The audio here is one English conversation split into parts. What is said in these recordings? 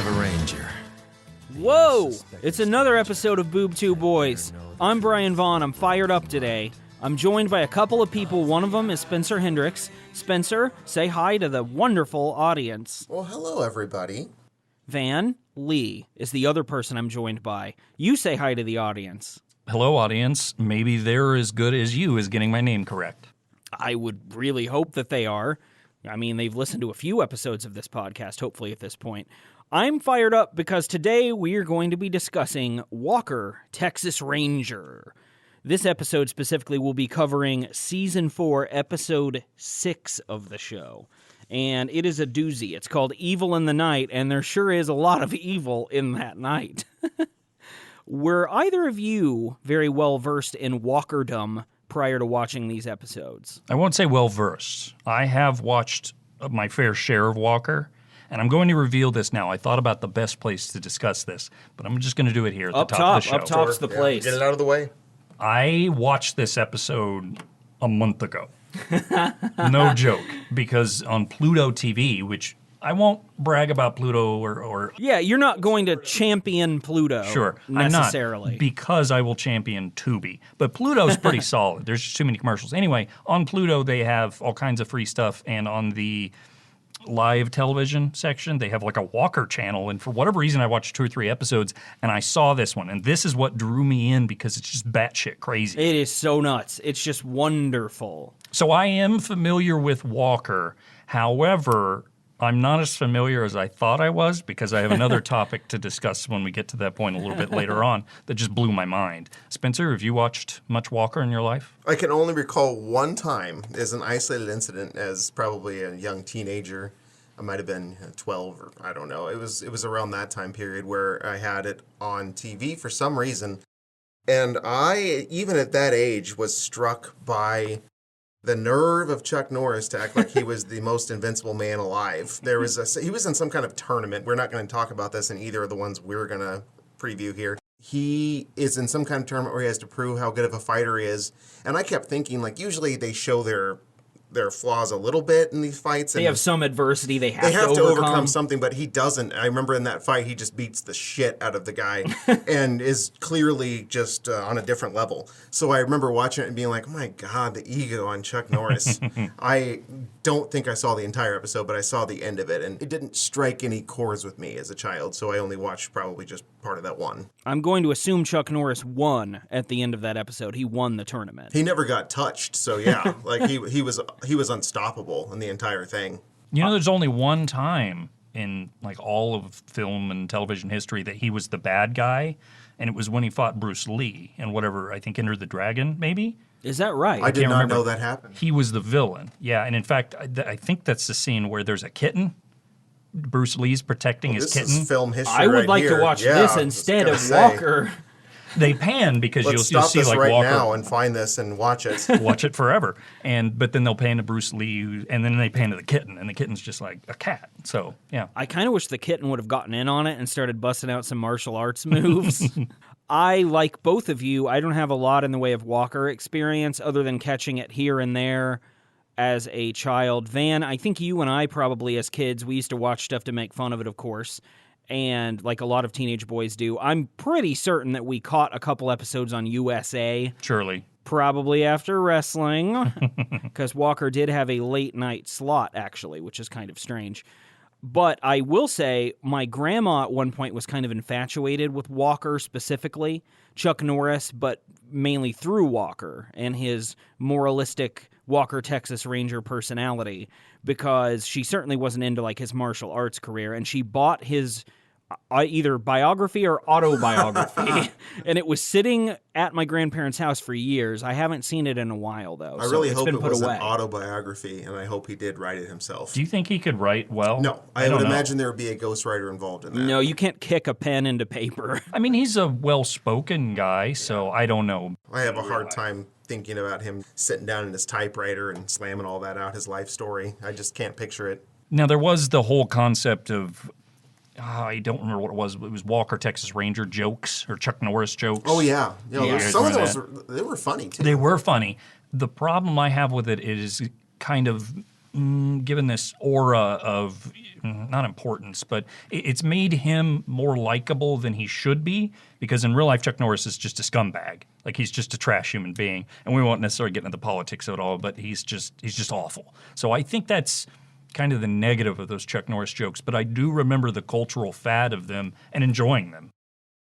of a ranger. Whoa! It's another episode of Boob Tube Boys. I'm Brian Vaughn. I'm fired up today. I'm joined by a couple of people. One of them is Spencer Hendricks. Spencer, say hi to the wonderful audience. Well, hello, everybody. Van Lee is the other person I'm joined by. You say hi to the audience. Hello, audience. Maybe they're as good as you as getting my name correct. I would really hope that they are. I mean, they've listened to a few episodes of this podcast, hopefully at this point. I'm fired up because today we are going to be discussing Walker, Texas Ranger. This episode specifically will be covering Season 4, Episode 6 of the show. And it is a doozy. It's called Evil in the Night, and there sure is a lot of evil in that night. Were either of you very well versed in Walkerdom prior to watching these episodes? I won't say well-versed. I have watched my fair share of Walker, and I'm going to reveal this now. I thought about the best place to discuss this, but I'm just going to do it here at the top of the show. Up top's the place. Get it out of the way. I watched this episode a month ago. No joke. Because on Pluto TV, which I won't brag about Pluto or Yeah, you're not going to champion Pluto sure, necessarily. I'm not, because I will champion Tubi. But Pluto's pretty solid. There's just too many commercials. Anyway, on Pluto, they have all kinds of free stuff, and on the live television section, they have like a Walker channel, and for whatever reason, I watched 2 or 3 episodes, and I saw this one, and this is what drew me in because it's just batshit crazy. It is so nuts. It's just wonderful. So I am familiar with Walker. However, I'm not as familiar as I thought I was because I have another topic to discuss when we get to that point a little bit later on that just blew my mind. Spencer, have you watched much Walker in your life? I can only recall one time as an isolated incident as probably a young teenager. I might have been 12 or I don't know. It was around that time period where I had it on TV for some reason. And I, even at that age, was struck by the nerve of Chuck Norris to act like he was the most invincible man alive. He was in some kind of tournament. We're not going to talk about this in either of the ones we're going to preview here. He is in some kind of tournament where he has to prove how good of a fighter he is. And I kept thinking, like, usually they show their flaws a little bit in these fights. They have some adversity they have to overcome something, but he doesn't. I remember in that fight, he just beats the shit out of the guy and is clearly just on a different level. So I remember watching it and being like, oh my God, the ego on Chuck Norris. I don't think I saw the entire episode, but I saw the end of it, and it didn't strike any chords with me as a child, so I only watched probably just part of that one. I'm going to assume Chuck Norris won at the end of that episode. He won the tournament. He never got touched, so yeah, like he was unstoppable in the entire thing. You know, there's only one time in like all of film and television history that he was the bad guy, and it was when he fought Bruce Lee in whatever, I think, Enter the Dragon, maybe? Is that right? I did not know that happened. He was the villain, yeah, and in fact, I think that's the scene where there's a kitten. Bruce Lee's protecting his kitten. This is film history. I would like here. to watch Yeah, this instead of Walker. They pan because Let's you'll stop see this like right Walker now and find this and watch it. watch it forever, but then they'll pan to Bruce Lee, and then they pan to the kitten, and the kitten's just like a cat. So yeah, I kind of wish the kitten would have gotten in on it and started busting out some martial arts moves. I, like both of you, I don't have a lot in the way of Walker experience other than catching it here and there as a child. Van, I think you and I probably as kids, we used to watch stuff to make fun of it, of course, and like a lot of teenage boys do. I'm pretty certain that we caught a couple episodes on USA. surely. Probably after wrestling, because Walker did have a late night slot, actually, which is kind of strange. But I will say my grandma at one point was kind of infatuated with Walker specifically, Chuck Norris, but mainly through Walker and his moralistic Walker, Texas Ranger personality, because she certainly wasn't into like his martial arts career, and she bought his either biography or autobiography, and it was sitting at my grandparents' house for years. I haven't seen it in a while, though. I really hope it was away. an autobiography, and I hope he did write it himself. Do you think he could write well? No, I would imagine there would be a ghostwriter involved in that. No, you can't kick a pen into paper. I mean, he's a well-spoken guy, so I don't know. I have a hard time thinking about him sitting down in his typewriter and slamming all that out, his life story. I just can't picture it. Now, there was the whole concept of I don't remember what it was. It was Walker, Texas Ranger jokes or Chuck Norris jokes. Oh, yeah. Some of those, that? they were funny, too. They were funny. The problem I have with it is kind of given this aura of, not importance, but it's made him more likable than he should be, because in real life, Chuck Norris is just a scumbag. Like, he's just a trash human being. And we won't necessarily get into the politics of it all, but he's just awful. So I think that's kind of the negative of those Chuck Norris jokes, but I do remember the cultural fad of them and enjoying them.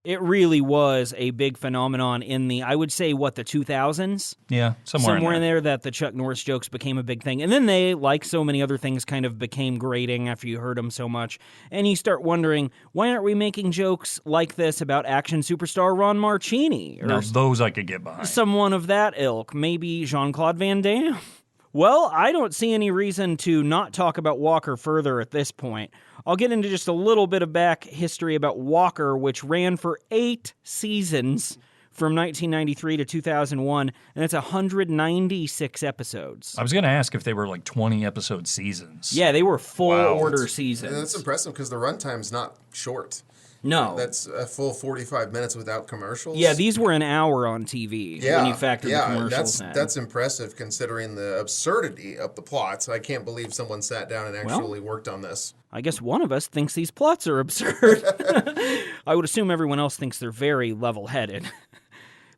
It really was a big phenomenon in the, I would say, the 2000s? Yeah, somewhere in there that the Chuck Norris jokes became a big thing. And then they, like so many other things, kind of became grating after you heard them so much. And you start wondering, why aren't we making jokes like this about action superstar Ron Marchini? Or Now, those I could get behind. someone of that ilk. Maybe Jean-Claude Van Damme? Well, I don't see any reason to not talk about Walker further at this point. I'll get into just a little bit of back history about Walker, which ran for 8 seasons from 1993 to 2001, and it's 196 episodes. I was going to ask if they were like 20-episode seasons. Yeah, they were full-order And seasons. that's impressive because the runtime's not short. No. That's a full 45 minutes without commercials. Yeah, these were an hour on TV when you factor the commercials in. That's impressive considering the absurdity of the plots. I can't believe someone sat down and actually worked on this. I guess one of us thinks these plots are absurd. I would assume everyone else thinks they're very level-headed.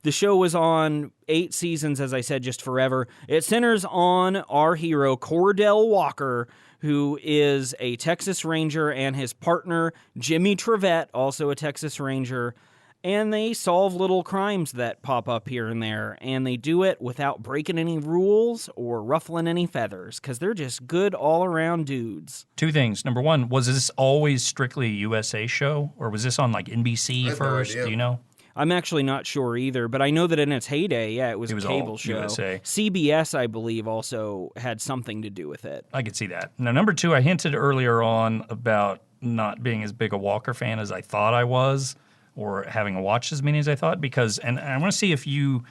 The show was on 8 seasons, as I said, just forever. It centers on our hero, Cordell Walker, who is a Texas Ranger, and his partner, Jimmy Trevette, also a Texas Ranger. And they solve little crimes that pop up here and there, and they do it without breaking any rules or ruffling any feathers, because they're just good all-around dudes. 2 things. Number 1, was this always strictly a USA show, or was this on like NBC I have no first? idea. Do you know? I'm actually not sure either, but I know that in its heyday, yeah, it was a cable all show. USA. CBS, I believe, also had something to do with it. I could see that. Now, number 2, I hinted earlier on about not being as big a Walker fan as I thought I was, or having watched as many as I thought, because, and I want to see if you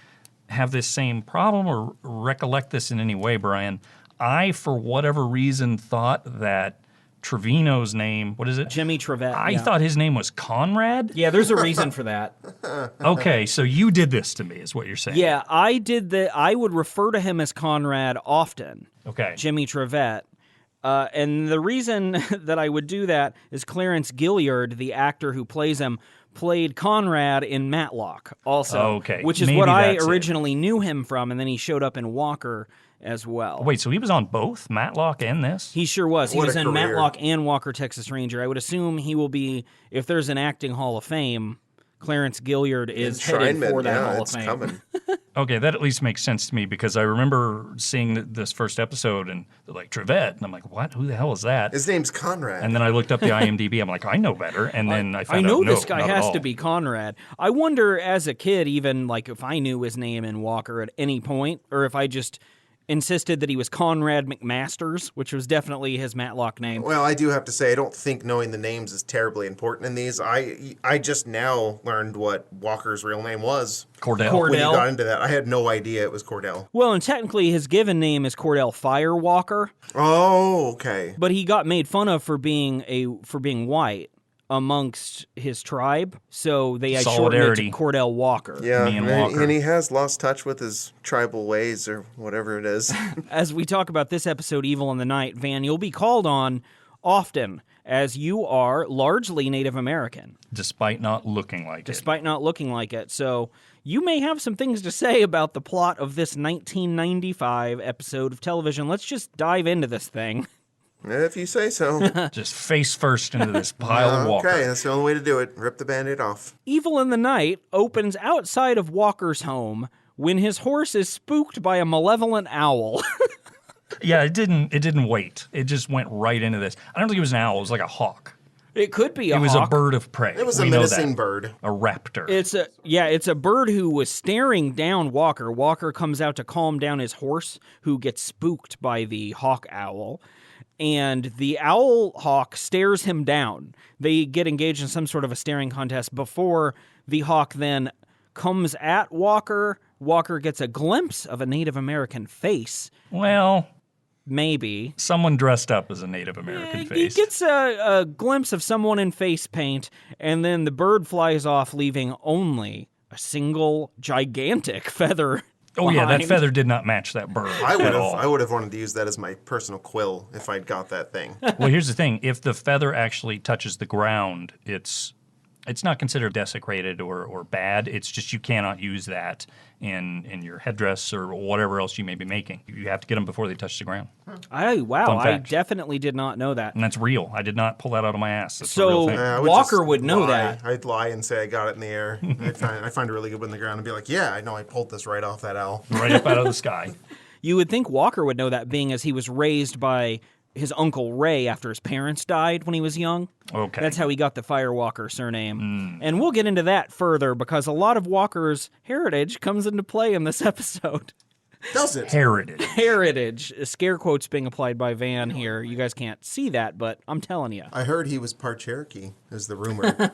have this same problem or recollect this in any way, Brian. I, for whatever reason, thought that Trevino's name, what is it? Jimmy Trevette. I yeah. thought his name was Conrad. Yeah, there's a reason for that. Okay, so you did this to me, is what you're saying. Yeah, I did that. I would refer to him as Conrad often. Okay. Jimmy Trevette. And the reason that I would do that is Clarence Gilliard, the actor who plays him, played Conrad in Matlock also. Okay, Which is maybe what I that's it. originally knew him from, and then he showed up in Walker as well. Wait, so he was on both Matlock and this? He sure was. He What was a in career. Matlock and Walker, Texas Ranger. I would assume he will be, if there's an acting Hall of Fame, Clarence Gilliard is headed Enshrinement, for that yeah, Hall of it's Fame. coming. Okay, that at least makes sense to me, because I remember seeing this first episode and they're like, Trevette, and I'm like, what? Who the hell is that? His name's Conrad. And then I looked up the IMDb. I'm like, I know better. And then I found I know out, no, this guy not at has all. to be Conrad. I wonder, as a kid, even like if I knew his name in Walker at any point, or if I just insisted that he was Conrad McMasters, which was definitely his Matlock name. Well, I do have to say, I don't think knowing the names is terribly important in these. I just now learned what Walker's real name was. Cordell. When you Cordell? got into that, I had no idea it was Cordell. Well, and technically his given name is Cordell Firewalker, Oh, okay. but he got made fun of for being white amongst his tribe, so they shortened it to Solidarity. Cordell Walker. Yeah, Me and Walker. and he has lost touch with his tribal ways or whatever it is. As we talk about this episode, Evil in the Night, Van, you'll be called on often, as you are largely Native American, Despite not looking like it. despite not looking like it. So you may have some things to say about the plot of this 1995 episode of television. Let's just dive into this thing. If you say so. Just face first into this pile of Walker. Okay, that's the only way to do it. Rip the Band-Aid off. Evil in the Night opens outside of Walker's home when his horse is spooked by a malevolent owl. Yeah, it didn't wait. It just went right into this. I don't think it was an owl. It was like a hawk. It could be a It was hawk. a bird of prey. It was We a know menacing that. bird. A raptor. It's a bird who was staring down Walker. Walker comes out to calm down his horse, who gets spooked by the hawk owl. And the owl hawk stares him down. They get engaged in some sort of a staring contest before the hawk then comes at Walker. Walker gets a glimpse of a Native American face, Well, maybe. someone dressed up as a Native American He face. gets a glimpse of someone in face paint, and then the bird flies off, leaving only a single gigantic feather Oh yeah, that behind. feather did not match that bird at all. I would have wanted to use that as my personal quill if I'd got that thing. Well, here's the thing: if the feather actually touches the ground, it's not considered desecrated or bad. It's just you cannot use that in your headdress or whatever else you may be making. You have to get them before they touch the ground. Wow, Fun I fact. definitely did not know that. And that's real. I did not pull that out of my ass. That's a So- real thing. I Walker just would know lie. that. I'd lie and say I got it in the air. I find it really good in the ground and be like, yeah, I know I pulled this right off that owl. Right up out of the sky. You would think Walker would know that, being as he was raised by his Uncle Ray after his parents died when he was young. Okay. That's how he got the Firewalker surname. And we'll get into that further because a lot of Walker's heritage comes into play in this episode. Does it? Heritage. Heritage, scare quotes being applied by Van here. You guys can't see that, but I'm telling you. I heard he was part Cherokee, is the rumor.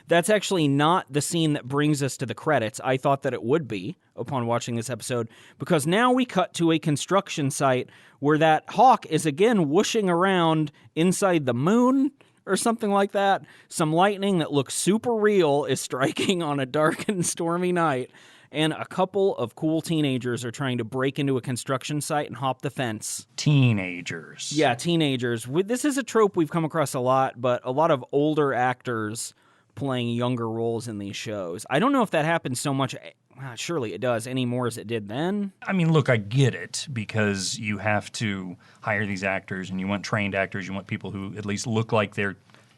That's actually not the scene that brings us to the credits. I thought that it would be upon watching this episode, because now we cut to a construction site where that hawk is again whooshing around inside the moon or something like that. Some lightning that looks super real is striking on a dark and stormy night, and a couple of cool teenagers are trying to break into a construction site and hop the fence. Teenagers. Yeah, teenagers. This is a trope we've come across a lot, but a lot of older actors playing younger roles in these shows. I don't know if that happens so much, surely it does, anymore as it did then. I mean, look, I get it, because you have to hire these actors, and you want trained actors. You want people who at least look like they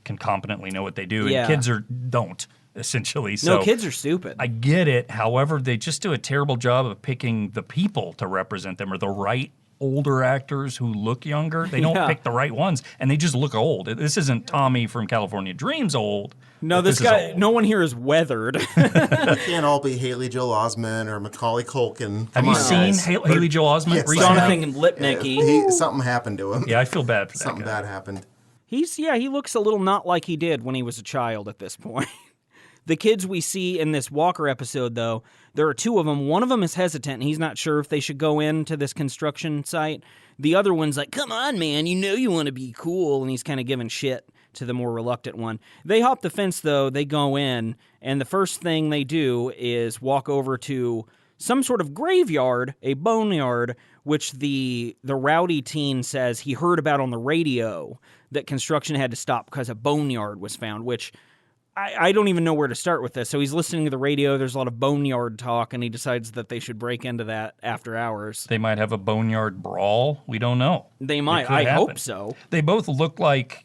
can competently know what they do. Yeah. And kids don't, essentially. So No, kids are stupid. I get it. However, they just do a terrible job of picking the people to represent them, or the right older actors who look younger. They don't Yeah. pick the right ones, and they just look old. This isn't Tommy from California Dreams old. No, but this is guy, old. no one here is weathered. Can't all be Haley Joel Osment or Macaulay Culkin. Have Come you on, seen guys. Haley Joel Osment Yes, I recently? have. Jonathan Lipnicki. Something happened to him. Yeah, I feel bad for that Something guy. bad happened. He looks a little not like he did when he was a child at this point. The kids we see in this Walker episode, though, there are two of them. One of them is hesitant, and he's not sure if they should go into this construction site. The other one's like, come on, man, you know you want to be cool, and he's kind of giving shit to the more reluctant one. They hop the fence, though. They go in, and the first thing they do is walk over to some sort of graveyard, a boneyard, which the rowdy teen says he heard about on the radio that construction had to stop because a boneyard was found, which I don't even know where to start with this. So he's listening to the radio. There's a lot of boneyard talk, and he decides that they should break into that after hours. They might have a boneyard brawl. We don't know. They might. It could I happen. hope so. They both look like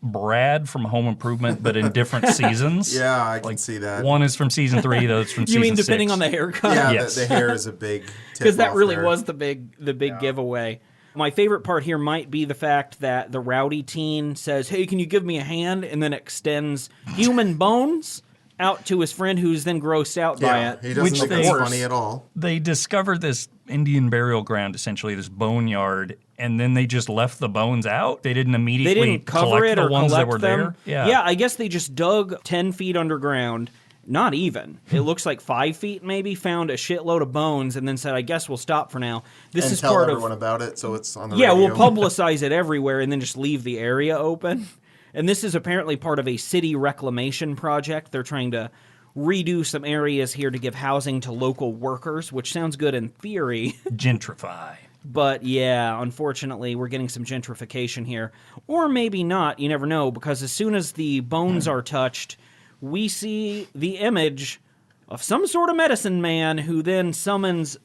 Brad from Home Improvement, but in different seasons. Yeah, I can see that. One is from season 3, the other's from You season 6. mean depending on the haircut? Yeah, Yes. the hair is a big tip Because that off really there. was the big giveaway. My favorite part here might be the fact that the rowdy teen says, hey, can you give me a hand? And then extends human bones out to his friend, who's then grossed out by Yeah, it. he doesn't Which think they- it's funny at all. They discovered this Indian burial ground, essentially, this boneyard, and then they just left the bones out. They didn't They immediately didn't cover collect it the or ones collect that were them. there. Yeah, I guess they just dug 10 feet underground. Not even. It looks like 5 feet maybe, found a shitload of bones, and then said, I guess we'll stop for now. This And is tell part everyone of... about it, so it's on the Yeah, radio. we'll publicize it everywhere and then just leave the area open. And this is apparently part of a city reclamation project. They're trying to redo some areas here to give housing to local workers, which sounds good in theory. Gentrify. But yeah, unfortunately, we're getting some gentrification here. Or maybe not, you never know, because as soon as the bones are touched, we see the image of some sort of medicine man who then summons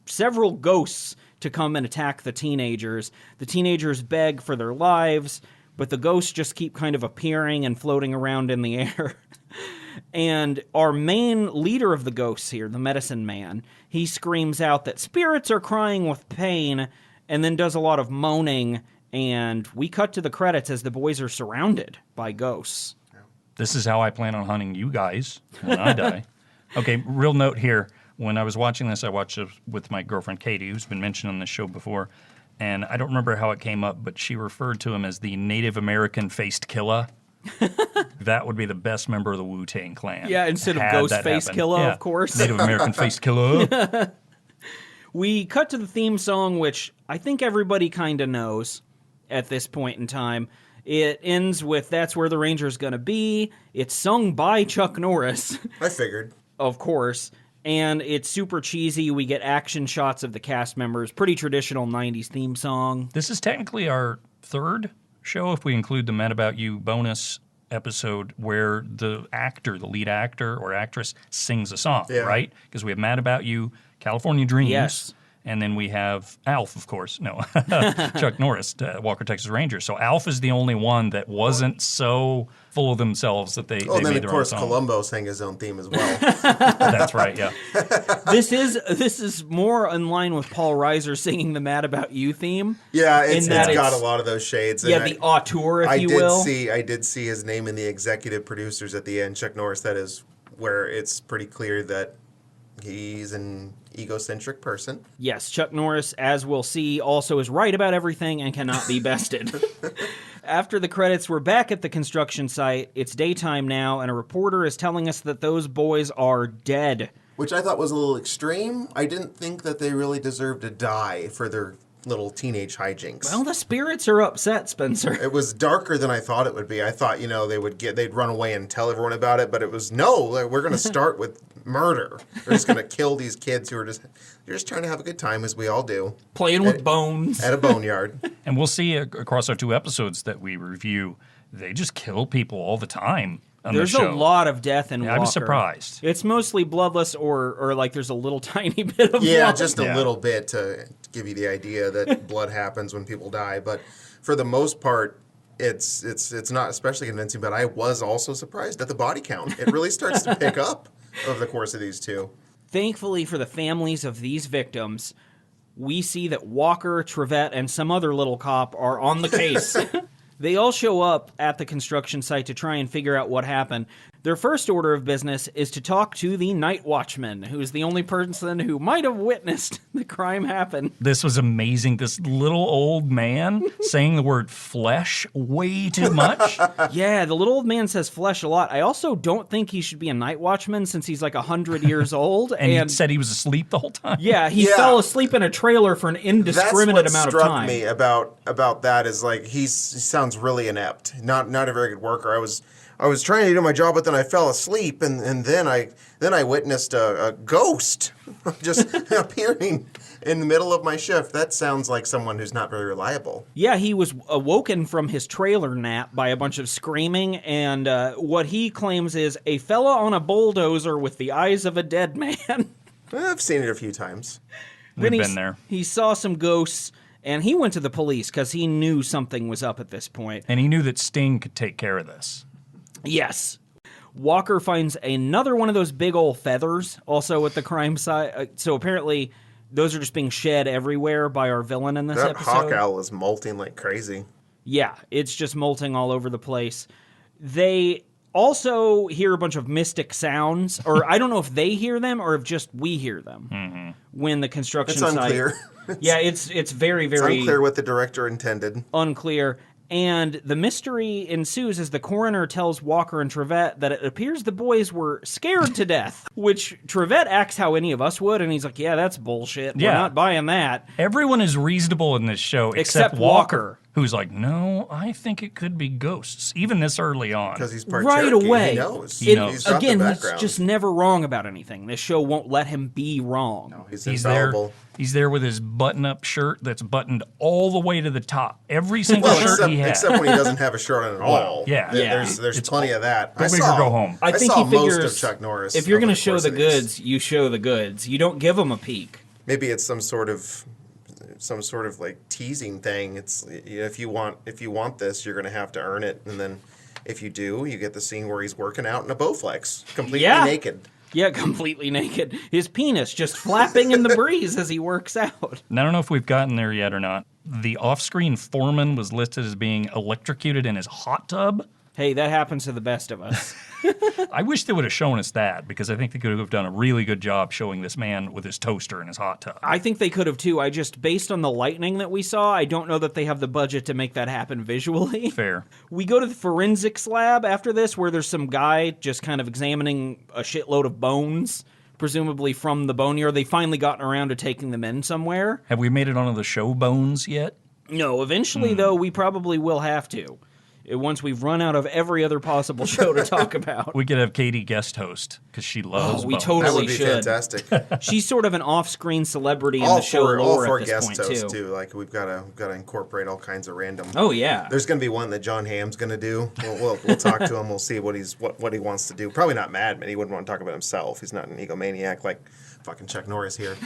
several ghosts to come and attack the teenagers. The teenagers beg for their lives, but the ghosts just keep kind of appearing and floating around in the air. And our main leader of the ghosts here, the medicine man, he screams out that spirits are crying with pain and then does a lot of moaning, and we cut to the credits as the boys are surrounded by ghosts. This is how I plan on hunting you guys when I die. Okay, real note here. When I was watching this, I watched it with my girlfriend Katie, who's been mentioned on this show before. And I don't remember how it came up, but she referred to him as the Native American faced killer. That would be the best member of the Wu-Tang Clan. Yeah, instead of had Ghost that Face happen. Killer, Yeah, of course. Native American faced killer. We cut to the theme song, which I think everybody kind of knows at this point in time. It ends with That's Where the Ranger's Gonna Be. It's sung by Chuck Norris, I figured. of course. And it's super cheesy. We get action shots of the cast members. Pretty traditional 90s theme song. This is technically our third show, if we include the Mad About You bonus episode where the lead actor or actress sings a song, right? Because we have Mad About You, California Dreams. Yes. And then we have Alf, of course. No, Chuck Norris, Walker, Texas Ranger. So Alf is the only one that wasn't so full of themselves that they made their own song. And then, of course, Columbo sang his own theme as well. That's right, yeah. This is more in line with Paul Reiser singing the Mad About You theme. Yeah, it's got a lot of those shades. Yeah, the auteur, if you will. I did see his name in the executive producers at the end, Chuck Norris. That is where it's pretty clear that he's an egocentric person. Yes, Chuck Norris, as we'll see, also is right about everything and cannot be bested. After the credits, we're back at the construction site. It's daytime now, and a reporter is telling us that those boys are dead. Which I thought was a little extreme. I didn't think that they really deserved to die for their little teenage hijinks. Well, the spirits are upset, Spencer. It was darker than I thought it would be. I thought, they'd run away and tell everyone about it, but it was, no, we're going to start with murder. We're just going to kill these kids who are just trying to have a good time, as we all do. Playing with bones. At a boneyard. And we'll see across our 2 episodes that we review, they just kill people all the time. There's a lot of death in Walker. I was surprised. It's mostly bloodless or like there's a little tiny bit of blood. Just a little bit to give you the idea that blood happens when people die. But for the most part, it's not especially convincing. But I was also surprised at the body count. It really starts to pick up over the course of these 2. Thankfully for the families of these victims, we see that Walker, Trevette, and some other little cop are on the case. They all show up at the construction site to try and figure out what happened. Their first order of business is to talk to the night watchman, who is the only person who might have witnessed the crime happen. This was amazing. This little old man saying the word flesh way too much. Yeah, the little old man says flesh a lot. I also don't think he should be a night watchman since he's like 100 years old. and he said he was asleep the whole time. Yeah, he fell asleep in a trailer for an indiscriminate amount of time. That's what struck me about that is like he sounds really inept. Not a very good worker. I was trying to do my job, but then I fell asleep, and then I witnessed a ghost just appearing in the middle of my shift. That sounds like someone who's not very reliable. Yeah, he was awoken from his trailer nap by a bunch of screaming, and what he claims is a fella on a bulldozer with the eyes of a dead man. I've seen it a few times. We've been there. He saw some ghosts, and he went to the police because he knew something was up at this point. And he knew that Sting could take care of this. Yes. Walker finds another one of those big old feathers also at the crime site. So apparently those are just being shed everywhere by our villain in this episode. That hawk owl is molting like crazy. Yeah, it's just molting all over the place. They also hear a bunch of mystic sounds, or I don't know if they hear them or if just we hear them when the construction site... It's unclear. Yeah, it's very, very... It's unclear what the director intended. Unclear. And the mystery ensues as the coroner tells Walker and Trevette that it appears the boys were scared to death, which Trevette acts how any of us would, and he's like, yeah, that's bullshit. We're not buying that. Everyone is reasonable in this show except Walker, who's like, no, I think it could be ghosts, even this early on. Because he's part right Cherokee. away. He knows. He's just never wrong about anything. This show won't let him be wrong. No, he's infallible. He's there with his button-up shirt that's buttoned all the way to the top. Every single shirt he has. Except when he doesn't have a shirt on at all. Yeah. There's plenty of that. Go big or go home. I think saw he figures most of Chuck Norris. If you're going to show the goods, you show the goods. You don't give them a peek. Maybe it's some sort of like teasing thing. It's if you want this, you're going to have to earn it, and then if you do, you get the scene where he's working out in a Bowflex, completely naked. Yeah, completely naked. His penis just flapping in the breeze as he works out. And I don't know if we've gotten there yet or not. The off-screen foreman was listed as being electrocuted in his hot tub. Hey, that happens to the best of us. I wish they would have shown us that, because I think they could have done a really good job showing this man with his toaster in his hot tub. I think they could have, too. Based on the lightning that we saw, I don't know that they have the budget to make that happen visually. Fair. We go to the forensics lab after this, where there's some guy just kind of examining a shitload of bones, presumably from the boneyard. They finally gotten around to taking them in somewhere. Have we made it onto the show bones yet? No, eventually, though, we probably will have to. once we've run out of every other possible show to talk about. We could have Katie guest host because she loves we bones. That totally would be should. fantastic. She's sort of an off-screen celebrity in the show all lore for at this guest point, hosts too. Like we've got to incorporate all kinds of random. Oh, yeah. There's going to be one that John Hamm's going to do. We'll talk to him. We'll see what he wants to do. Probably not Mad Men. He wouldn't want to talk about himself. He's not an egomaniac like fucking Chuck Norris here.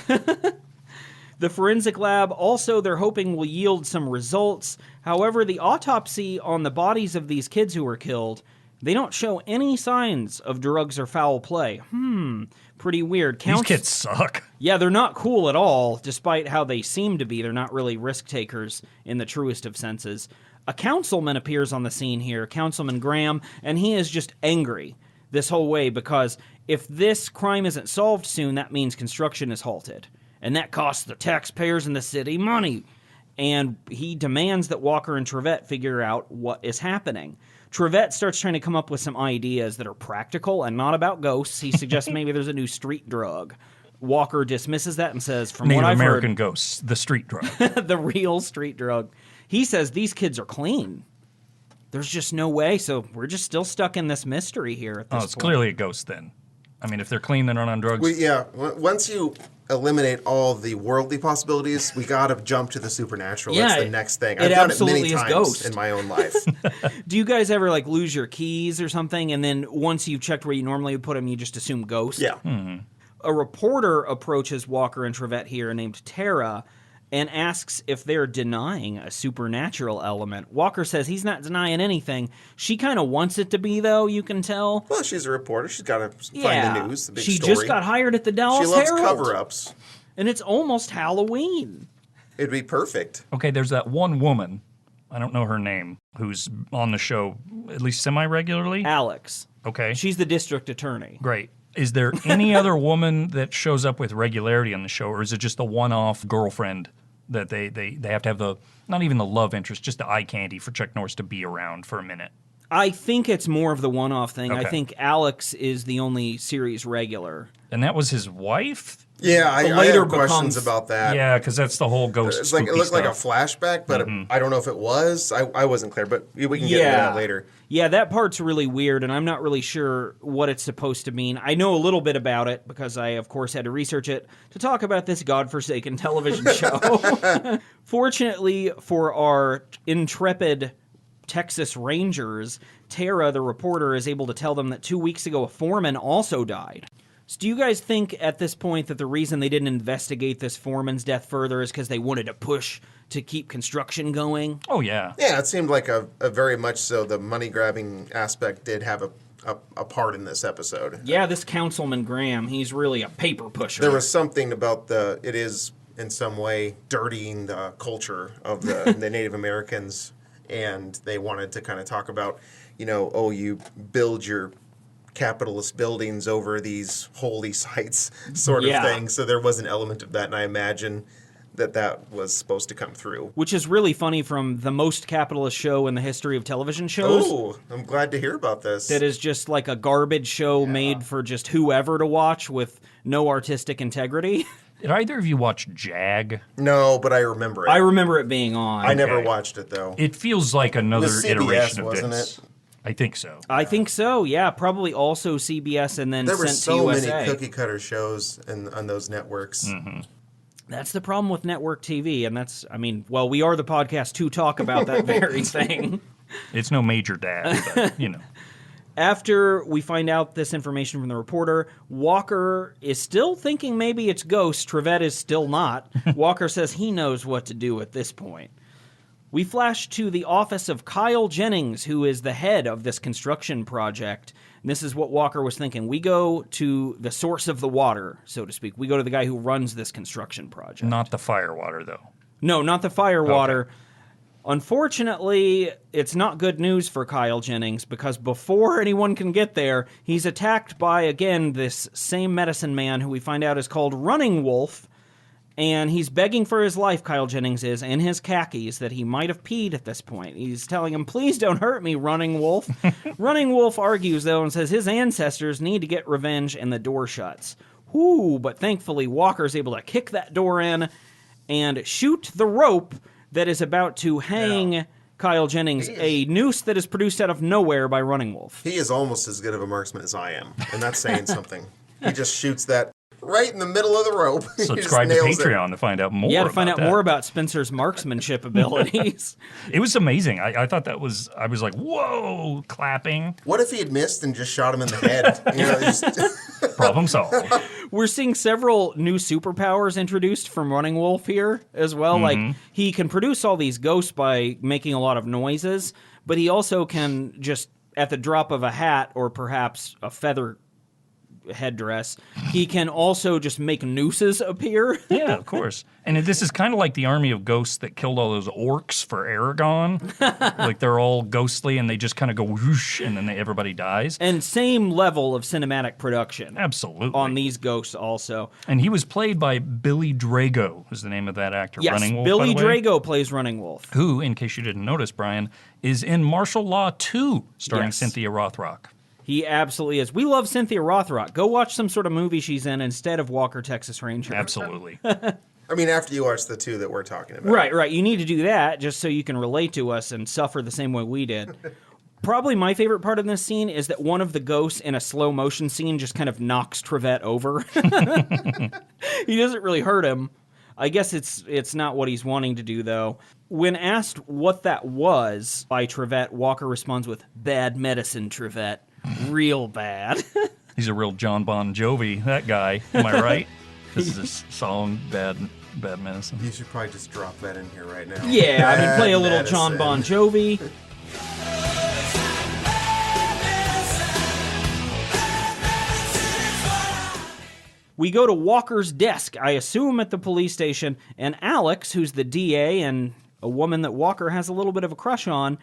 The forensic lab also, they're hoping, will yield some results. However, the autopsy on the bodies of these kids who were killed, they don't show any signs of drugs or foul play. Pretty weird. These kids suck. Yeah, they're not cool at all, despite how they seem to be. They're not really risk takers in the truest of senses. A councilman appears on the scene here, Councilman Graham, and he is just angry this whole way because if this crime isn't solved soon, that means construction is halted. And that costs the taxpayers in the city money. And he demands that Walker and Trevette figure out what is happening. Trevette starts trying to come up with some ideas that are practical and not about ghosts. He suggests maybe there's a new street drug. Walker dismisses that and says, from Native what I've American heard, ghosts, the street drug. the real street drug. He says these kids are clean. There's just no way, so we're just still stuck in this mystery here at this point. It's clearly a ghost then. I mean, if they're clean, they're not on drugs. Once you eliminate all the worldly possibilities, we got to jump to the supernatural. Yeah, That's the next thing. it I've done it absolutely many is times Ghost. in my own life. Do you guys ever like lose your keys or something, and then once you've checked where you normally would put them, you just assume ghost? Yeah. A reporter approaches Walker and Trevette here named Tara and asks if they're denying a supernatural element. Walker says he's not denying anything. She kind of wants it to be, though, you can tell. Well, she's a reporter. She's got to find the news, the big she story. just got hired at the Dallas She loves Herald. cover-ups. And it's almost Halloween. It'd be perfect. Okay, there's that one woman, I don't know her name, who's on the show at least semi-regularly. Alex. Okay. She's the district attorney. Great. Is there any other woman that shows up with regularity on the show, or is it just a one-off girlfriend that they have to have the, not even the love interest, just the eye candy for Chuck Norris to be around for a minute? I think it's more of the one-off thing. Okay. I think Alex is the only series regular. And that was his wife? Yeah, I later have questions becomes- about that. Yeah, because that's the whole ghost It's like it spooky looked like a stuff. flashback, but I don't know if it was. I wasn't clear, but we can get into that later. Yeah, that part's really weird, and I'm not really sure what it's supposed to mean. I know a little bit about it because I, of course, had to research it to talk about this godforsaken television show. Fortunately for our intrepid Texas Rangers, Tara, the reporter, is able to tell them that 2 weeks ago a foreman also died. So do you guys think at this point that the reason they didn't investigate this foreman's death further is because they wanted to push to keep construction going? Oh, yeah. Yeah, it seemed like a very much so the money-grabbing aspect did have a part in this episode. Yeah, this Councilman Graham, he's really a paper pusher. There was something about it is in some way dirtying the culture of the Native Americans, and they wanted to kind of talk about, you build your capitalist buildings over these holy sites sort of thing. So there was an element of that, and I imagine that was supposed to come through. Which is really funny from the most capitalist show in the history of television shows. Oh, I'm glad to hear about this. That is just like a garbage show made for just whoever to watch with no artistic integrity. Did either of you watch Jag? No, but I remember it. I remember it being on. I never watched it, though. It feels like another CBS, iteration of wasn't this. it? I think so. I think so, yeah. Probably also CBS and then There were sent so to USA. many cookie-cutter shows on those networks. That's the problem with network TV, and that's, we are the podcast to talk about that very thing. It's no Major Dad, but, After we find out this information from the reporter, Walker is still thinking maybe it's ghosts. Trevette is still not. Walker says he knows what to do at this point. We flash to the office of Kyle Jennings, who is the head of this construction project. And this is what Walker was thinking. We go to the source of the water, so to speak. We go to the guy who runs this construction project. not the firewater, though. No, not the firewater. Unfortunately, it's not good news for Kyle Jennings because before anyone can get there, he's attacked by, again, this same medicine man who we find out is called Running Wolf. And he's begging for his life, Kyle Jennings is, in his khakis, that he might have peed at this point. He's telling him, please don't hurt me, Running Wolf. Running Wolf argues, though, and says his ancestors need to get revenge, and the door shuts. Whoo, but thankfully Walker's able to kick that door in and shoot the rope that is about to hang Kyle Jennings, a noose that is produced out of nowhere by Running Wolf. He is almost as good of a marksman as I am, and that's saying something. He just shoots that right in the middle of the rope. Subscribe to Patreon to find out more. Yeah, to find out that. more about Spencer's marksmanship abilities. It was amazing. I thought that was, I was like, whoa, clapping. What if he had missed and just shot him in the head? You know, just... Problem solved. We're seeing several new superpowers introduced from Running Wolf here as well. Like, he can produce all these ghosts by making a lot of noises, but he also can just, at the drop of a hat or perhaps a feather headdress, he can also just make nooses appear. Yeah, of course. And this is kind of like the army of ghosts that killed all those orcs for Aragon. Like they're all ghostly and they just kind of go whoosh and then everybody dies. And same level of cinematic production. Absolutely. On these ghosts also. And he was played by Billy Drago, is the name of that actor. Yes, Running Wolf, Billy by the way, Drago plays Running Wolf. who, in case you didn't notice, Brian, is in Martial Law 2, starring Yes. Cynthia Rothrock. He absolutely is. We love Cynthia Rothrock. Go watch some sort of movie she's in instead of Walker, Texas Ranger. Absolutely. I mean, after you watch the two that we're talking about. Right. You need to do that just so you can relate to us and suffer the same way we did. Probably my favorite part of this scene is that one of the ghosts in a slow motion scene just kind of knocks Trevette over. He doesn't really hurt him. I guess it's not what he's wanting to do, though. When asked what that was by Trevette, Walker responds with, "Bad medicine, Trevette. Real bad." He's a real John Bon Jovi, that guy. Am I right? This is his song, Bad Medicine. You should probably just drop that in here right now. Yeah, I mean, play a Bad little John Bon medicine. Jovi. We go to Walker's desk, I assume at the police station, and Alex, who's the DA and a woman that Walker has a little bit of a crush on,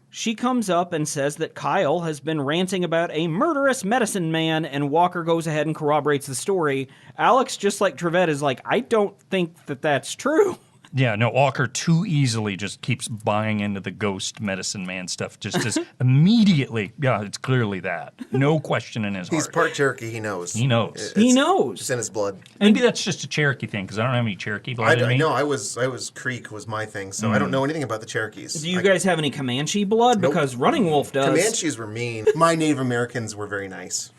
she comes up and says that Kyle has been ranting about a murderous medicine man, and Walker goes ahead and corroborates the story. Alex, just like Trevette, is like, I don't think that that's true. Yeah, no, Walker too easily just keeps buying into the ghost medicine man stuff. Just immediately, yeah, it's clearly that. No question in his heart. He's part Cherokee, he knows. He knows. He knows. It's in his blood. Maybe that's just a Cherokee thing, because I don't have any Cherokee blood in me. No, I was Creek was my thing, so I don't know anything about the Cherokees. Do you guys have any Comanche blood? Nope. Because Running Wolf does. Comanches were mean. My Native Americans were very nice.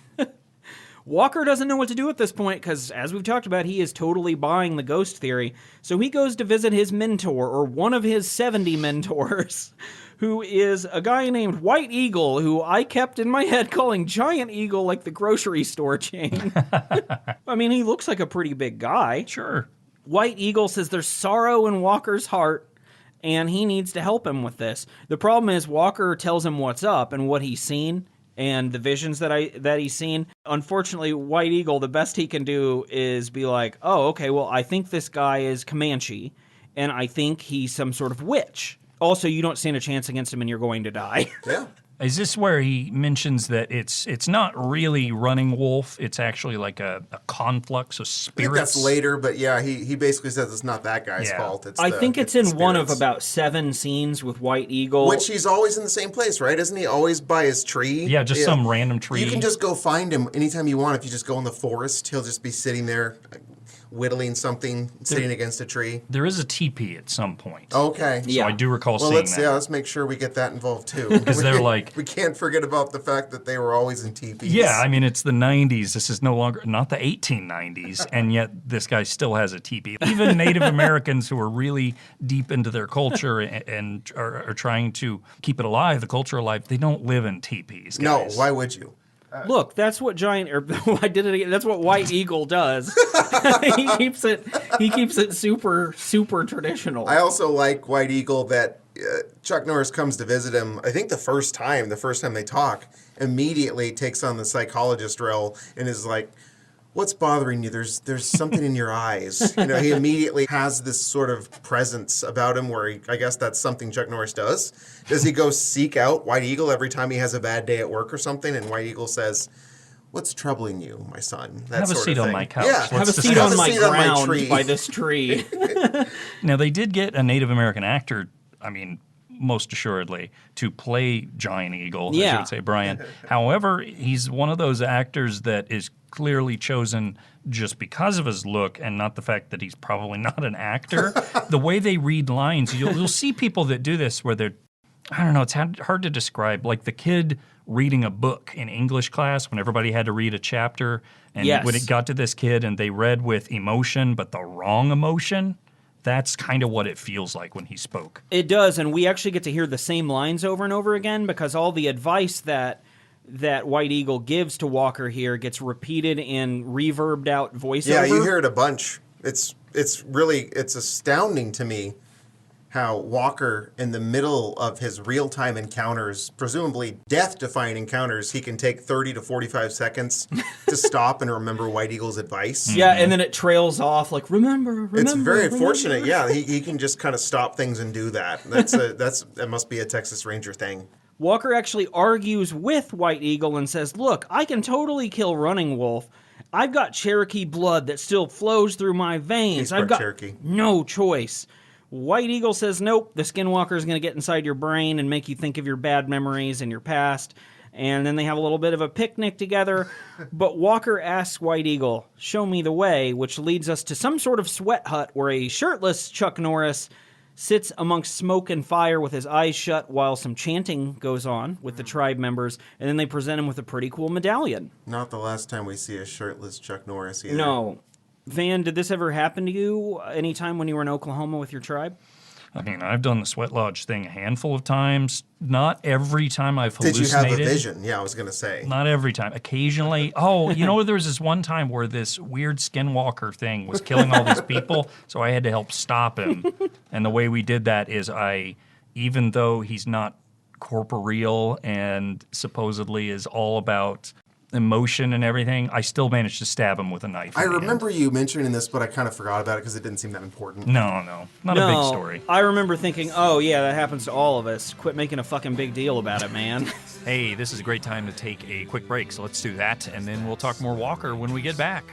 Walker doesn't know what to do at this point because, as we've talked about, he is totally buying the ghost theory. So he goes to visit his mentor, or one of his 70 mentors, who is a guy named White Eagle, who I kept in my head calling Giant Eagle like the grocery store chain. I mean, he looks like a pretty big guy. Sure. White Eagle says there's sorrow in Walker's heart, and he needs to help him with this. The problem is Walker tells him what's up and what he's seen and the visions that he's seen. Unfortunately, White Eagle, the best he can do is be like, oh, okay, well, I think this guy is Comanche, and I think he's some sort of witch. Also, you don't stand a chance against him and you're going to die. Yeah. Is this where he mentions that it's not really Running Wolf, it's actually like a conflux of I think spirits? that's later, but yeah, he basically says it's not that guy's Yeah. fault. I think it's in one of spirits. about 7 scenes with White Eagle. Which he's always in the same place, right? Isn't he always by his tree? Yeah, just some random tree. You can just go find him anytime you want. If you just go in the forest, he'll just be sitting there whittling something, sitting against a tree. There is a teepee at some point. Okay. So I do recall Well, seeing let's that. let's make sure we get that involved too. Because they're like... We can't forget about the fact that they were always in teepees. Yeah, I mean, it's the 90s. This is no longer, not the 1890s, and yet this guy still has a teepee. Even Native Americans who are really deep into their culture and are trying to keep it alive, the culture alive, they don't live in teepees, No, guys. why would you? Look, that's what I did it again. That's what White Eagle does. he keeps it super, super traditional. I also like White Eagle that Chuck Norris comes to visit him. I think the first time they talk, immediately takes on the psychologist role and is like, "What's bothering you? There's something in your eyes." You know, he immediately has this sort of presence about him where I guess that's something Chuck Norris does. Does he go seek out White Eagle every time he has a bad day at work or something? And White Eagle says, "What's troubling you, my son?" That Have a sort seat of on thing. my couch. Yeah, Let's Have a discuss. seat on Have a my seat on my ground tree. by this tree. Now, they did get a Native American actor, I mean, most assuredly, to play Giant Eagle, as Yeah. you would say, Brian. However, he's one of those actors that is clearly chosen just because of his look and not the fact that he's probably not an actor. The way they read lines, you'll see people that do this where I don't know, it's hard to describe. Like the kid reading a book in English class when everybody had to read a chapter. And Yes. when it got to this kid and they read with emotion, but the wrong emotion, that's kind of what it feels like when he spoke. It does, and we actually get to hear the same lines over and over again because all the advice that White Eagle gives to Walker here gets repeated in reverbed out voiceover. Yeah, you hear it a bunch. It's astounding to me how Walker, in the middle of his real-time encounters, presumably death-defying encounters, he can take 30 to 45 seconds to stop and remember White Eagle's advice. Yeah, and then it trails off like, remember. It's very remember. fortunate. Yeah, he can just kind of stop things and do that. That must be a Texas Ranger thing. Walker actually argues with White Eagle and says, look, I can totally kill Running Wolf. I've got Cherokee blood that still flows through my veins. He's I've got Cherokee. no choice. White Eagle says, nope, the Skinwalker is going to get inside your brain and make you think of your bad memories and your past. And then they have a little bit of a picnic together. But Walker asks White Eagle, show me the way, which leads us to some sort of sweat hut where a shirtless Chuck Norris sits amongst smoke and fire with his eyes shut while some chanting goes on with the tribe members. And then they present him with a pretty cool medallion. Not the last time we see a shirtless Chuck Norris either. No. Van, did this ever happen to you anytime when you were in Oklahoma with your tribe? I mean, I've done the sweat lodge thing a handful of times. Not every time I've Did hallucinated. you have a vision? Yeah, I was going to say. Not every time. Occasionally. Oh, there was this one time where this weird skinwalker thing was killing all these people, so I had to help stop him. And the way we did that is even though he's not corporeal and supposedly is all about emotion and everything, I still managed to stab him with a knife. I in the remember you mentioning this, but I kind of forgot about it because it didn't seem that important. end. No, not a big story. I remember thinking, oh, yeah, that happens to all of us. Quit making a fucking big deal about it, man. Hey, this is a great time to take a quick break, so let's do that, and then we'll talk more Walker when we get back.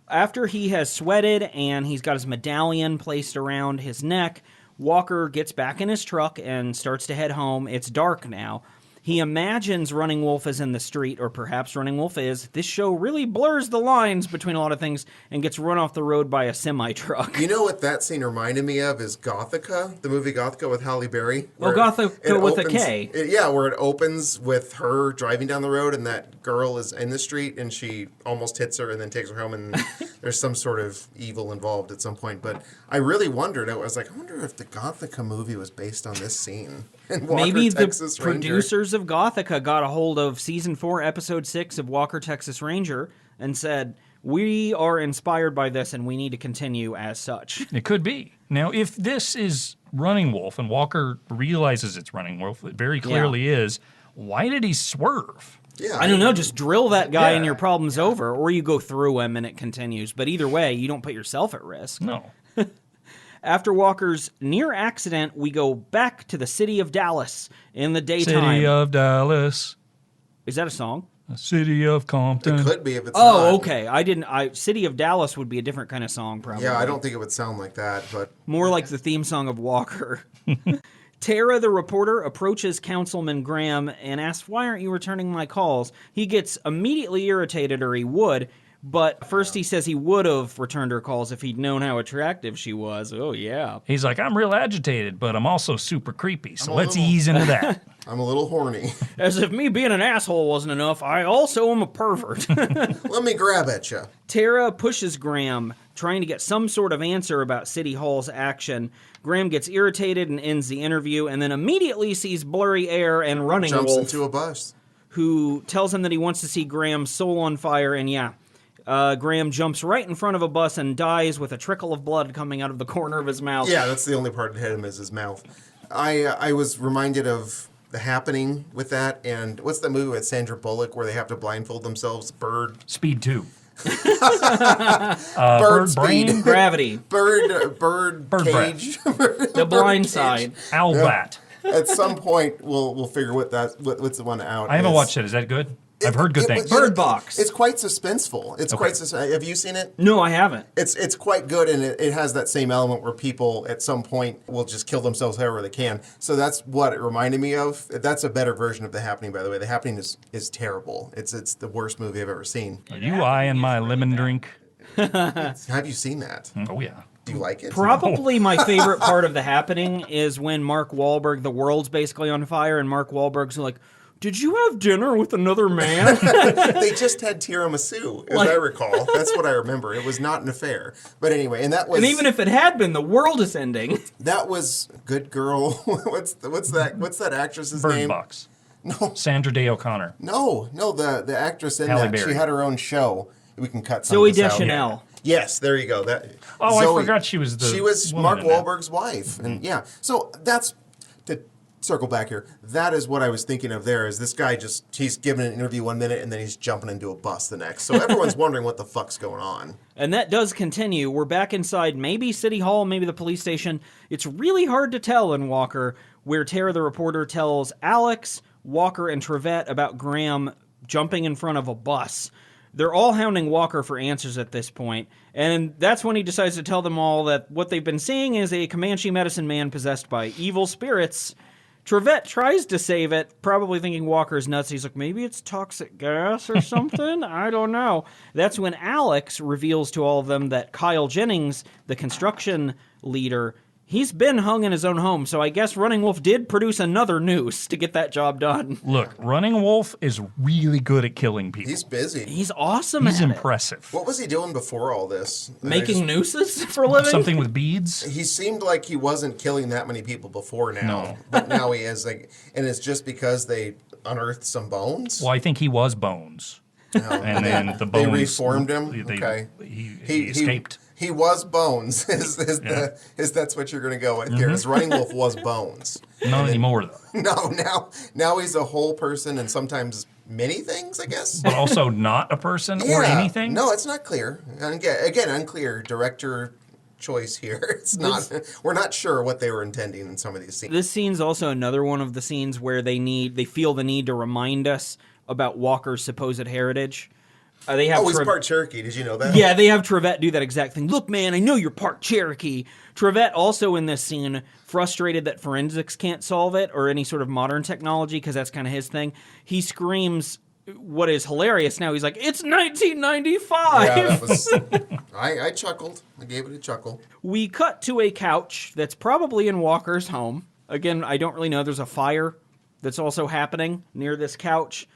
After he has sweated and he's got his medallion placed around his neck, Walker gets back in his truck and starts to head home. It's dark now. He imagines Running Wolf is in the street, or perhaps Running Wolf is. This show really blurs the lines between a lot of things and gets run off the road by a semi-truck. You know what that scene reminded me of is Gothica, the movie Gothica with Halle Berry. Oh, Gothica with a K. Where it opens with her driving down the road and that girl is in the street and she almost hits her and then takes her home and there's some sort of evil involved at some point. But I really wondered, I was like, I wonder if the Gothica movie was based on this scene. In Walker, Maybe Texas the Ranger. producers of Gothica got a hold of Season 4, Episode 6 of Walker, Texas Ranger and said, we are inspired by this and we need to continue as such. It could be. Now, if this is Running Wolf and Walker realizes it's Running Wolf, it very clearly is, why did he swerve? Yeah, I don't know, just drill that guy and your problem's over, or you go through him and it continues. But either way, you don't put yourself at risk. No. After Walker's near accident, we go back to the city of Dallas in the daytime. City of Dallas. Is that a song? The city of Compton. It could be if it's Oh, not. okay. City of Dallas would be a different kind of song, probably. Yeah, I don't think it would sound like that, but... More like the theme song of Walker. Tara, the reporter, approaches Councilman Graham and asks, why aren't you returning my calls? He gets immediately irritated, or he would, but first he says he would have returned her calls if he'd known how attractive she was. Oh, yeah. He's like, I'm real agitated, but I'm also super creepy, so let's ease into that. I'm a little horny. As if me being an asshole wasn't enough, I also am a pervert. Let me grab at you. Tara pushes Graham, trying to get some sort of answer about City Hall's action. Graham gets irritated and ends the interview, and then immediately sees Blurry Air and Running Jumps Wolf, into a bus. who tells him that he wants to see Graham's soul on fire, and Graham jumps right in front of a bus and dies with a trickle of blood coming out of the corner of his mouth. Yeah, that's the only part that hit him is his mouth. I was reminded of The Happening with that, and what's that movie with Sandra Bullock where they have to blindfold themselves? Bird Speed 2. Bird Brain? Speed. Gravity. Bird Breath. Cage. The Blind Side. Owlbat. At some point, we'll figure what's the one out. I haven't is. watched it. Is that good? I've heard good things. Bird Box. It's quite suspenseful. It's quite. Have you seen it? No, I haven't. It's quite good, and it has that same element where people at some point will just kill themselves however they can. So that's what it reminded me of. That's a better version of The Happening, by the way. The Happening is terrible. It's the worst movie I've ever seen. Are you eyeing my lemon drink? Have you seen that? Oh, yeah. Do you like it? Probably my favorite part of the happening is when Mark Wahlberg, the world's basically on fire, and Mark Wahlberg's like, did you have dinner with another man? They just had tiramisu, as I recall. That's what I remember. It was not an affair. But anyway, and that was... And even if it had been, the world is ending. That was Good Girl. What's that actress's Bird name? Box. No. Sandra Day O'Connor. No, the actress in Halle that. Berry. She had her own show. We can cut some Zooey of this out. Deschanel. Yes, there you go. That. Oh, Zoe, I forgot she was the She was woman Mark in that. Wahlberg's wife, and yeah. So that's to circle back here. That is what I was thinking of. There is this guy he's giving an interview 1 minute and then he's jumping into a bus the next. So everyone's wondering what the fuck's going on. And that does continue. We're back inside maybe City Hall, maybe the police station. It's really hard to tell in Walker, where Tara the reporter tells Alex, Walker, and Trevette about Graham jumping in front of a bus. They're all hounding Walker for answers at this point, and that's when he decides to tell them all that what they've been seeing is a Comanche medicine man possessed by evil spirits. Trevette tries to save it, probably thinking Walker's nuts. He's like, maybe it's toxic gas or something? I don't know. That's when Alex reveals to all of them that Kyle Jennings, the construction leader, he's been hung in his own home, so I guess Running Wolf did produce another noose to get that job done. Look, Running Wolf is really good at killing people. He's busy. He's awesome He's at it. impressive. What was he doing before all this? Making nooses for a living? Something with beads? He seemed like he wasn't killing that many people before now. No. But now he is. And it's just because they unearthed some bones? Well, I think he was Bones. No. And then the They Bones... reformed him? Okay. He escaped. He was Bones. That's what you're going to go with here. Is Running Wolf was Bones. Not anymore, though. No, now he's a whole person and sometimes many things, I guess. But also not a person or anything? No, it's not clear. Again, unclear. Director choice here. It's not. We're not sure what they were intending in some of these scenes. This scene's also another one of the scenes where they feel the need to remind us about Walker's supposed heritage. They have he's part Cherokee. Did you know that? Yeah, they have Trevette do that exact thing. Look, man, I know you're part Cherokee. Trevette also in this scene, frustrated that forensics can't solve it or any sort of modern technology, because that's kind of his thing. He screams what is hilarious now. He's like, it's 1995! Yeah, that was... I chuckled. I gave it a chuckle. We cut to a couch that's probably in Walker's home. Again, I don't really know. There's a fire that's also happening near this couch.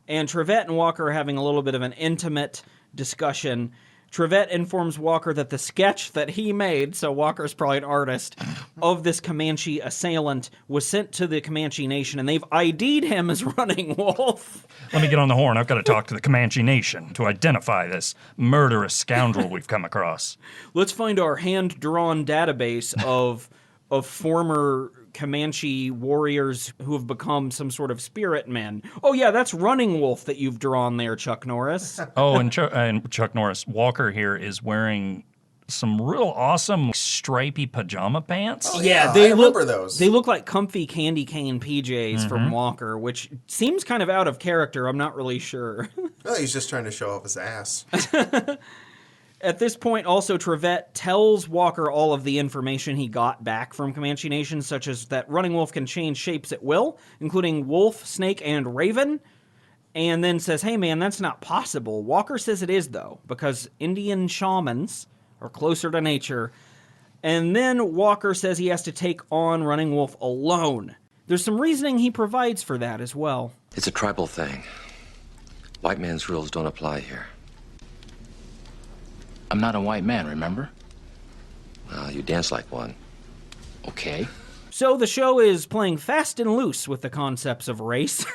And Trevette and Walker are having a little bit of an intimate discussion. Trevette informs Walker that the sketch that he made, so Walker's probably an artist, of this Comanche assailant was sent to the Comanche Nation, and they've ID'd him as Running Wolf. Let me get on the horn. I've got to talk to the Comanche Nation to identify this murderous scoundrel we've come across. Let's find our hand-drawn database of former Comanche warriors who have become some sort of spirit men. Oh yeah, that's Running Wolf that you've drawn there, Chuck Norris. Oh, and Chuck Norris, Walker here is wearing some real awesome stripy pajama pants. Oh, yeah, I remember those. They look like comfy candy cane PJs from Walker, which seems kind of out of character. I'm not really sure. Well, he's just trying to show off his ass. At this point, also, Trevette tells Walker all of the information he got back from Comanche Nation, such as that Running Wolf can change shapes at will, including wolf, snake, and raven, and then says, hey man, that's not possible. Walker says it is, though, because Indian shamans are closer to nature. And then Walker says he has to take on Running Wolf alone. There's some reasoning he provides for that as well. It's a tribal thing. White man's rules don't apply here. I'm not a white man, remember? Well, you dance like one. Okay. So the show is playing fast and loose with the concepts of race.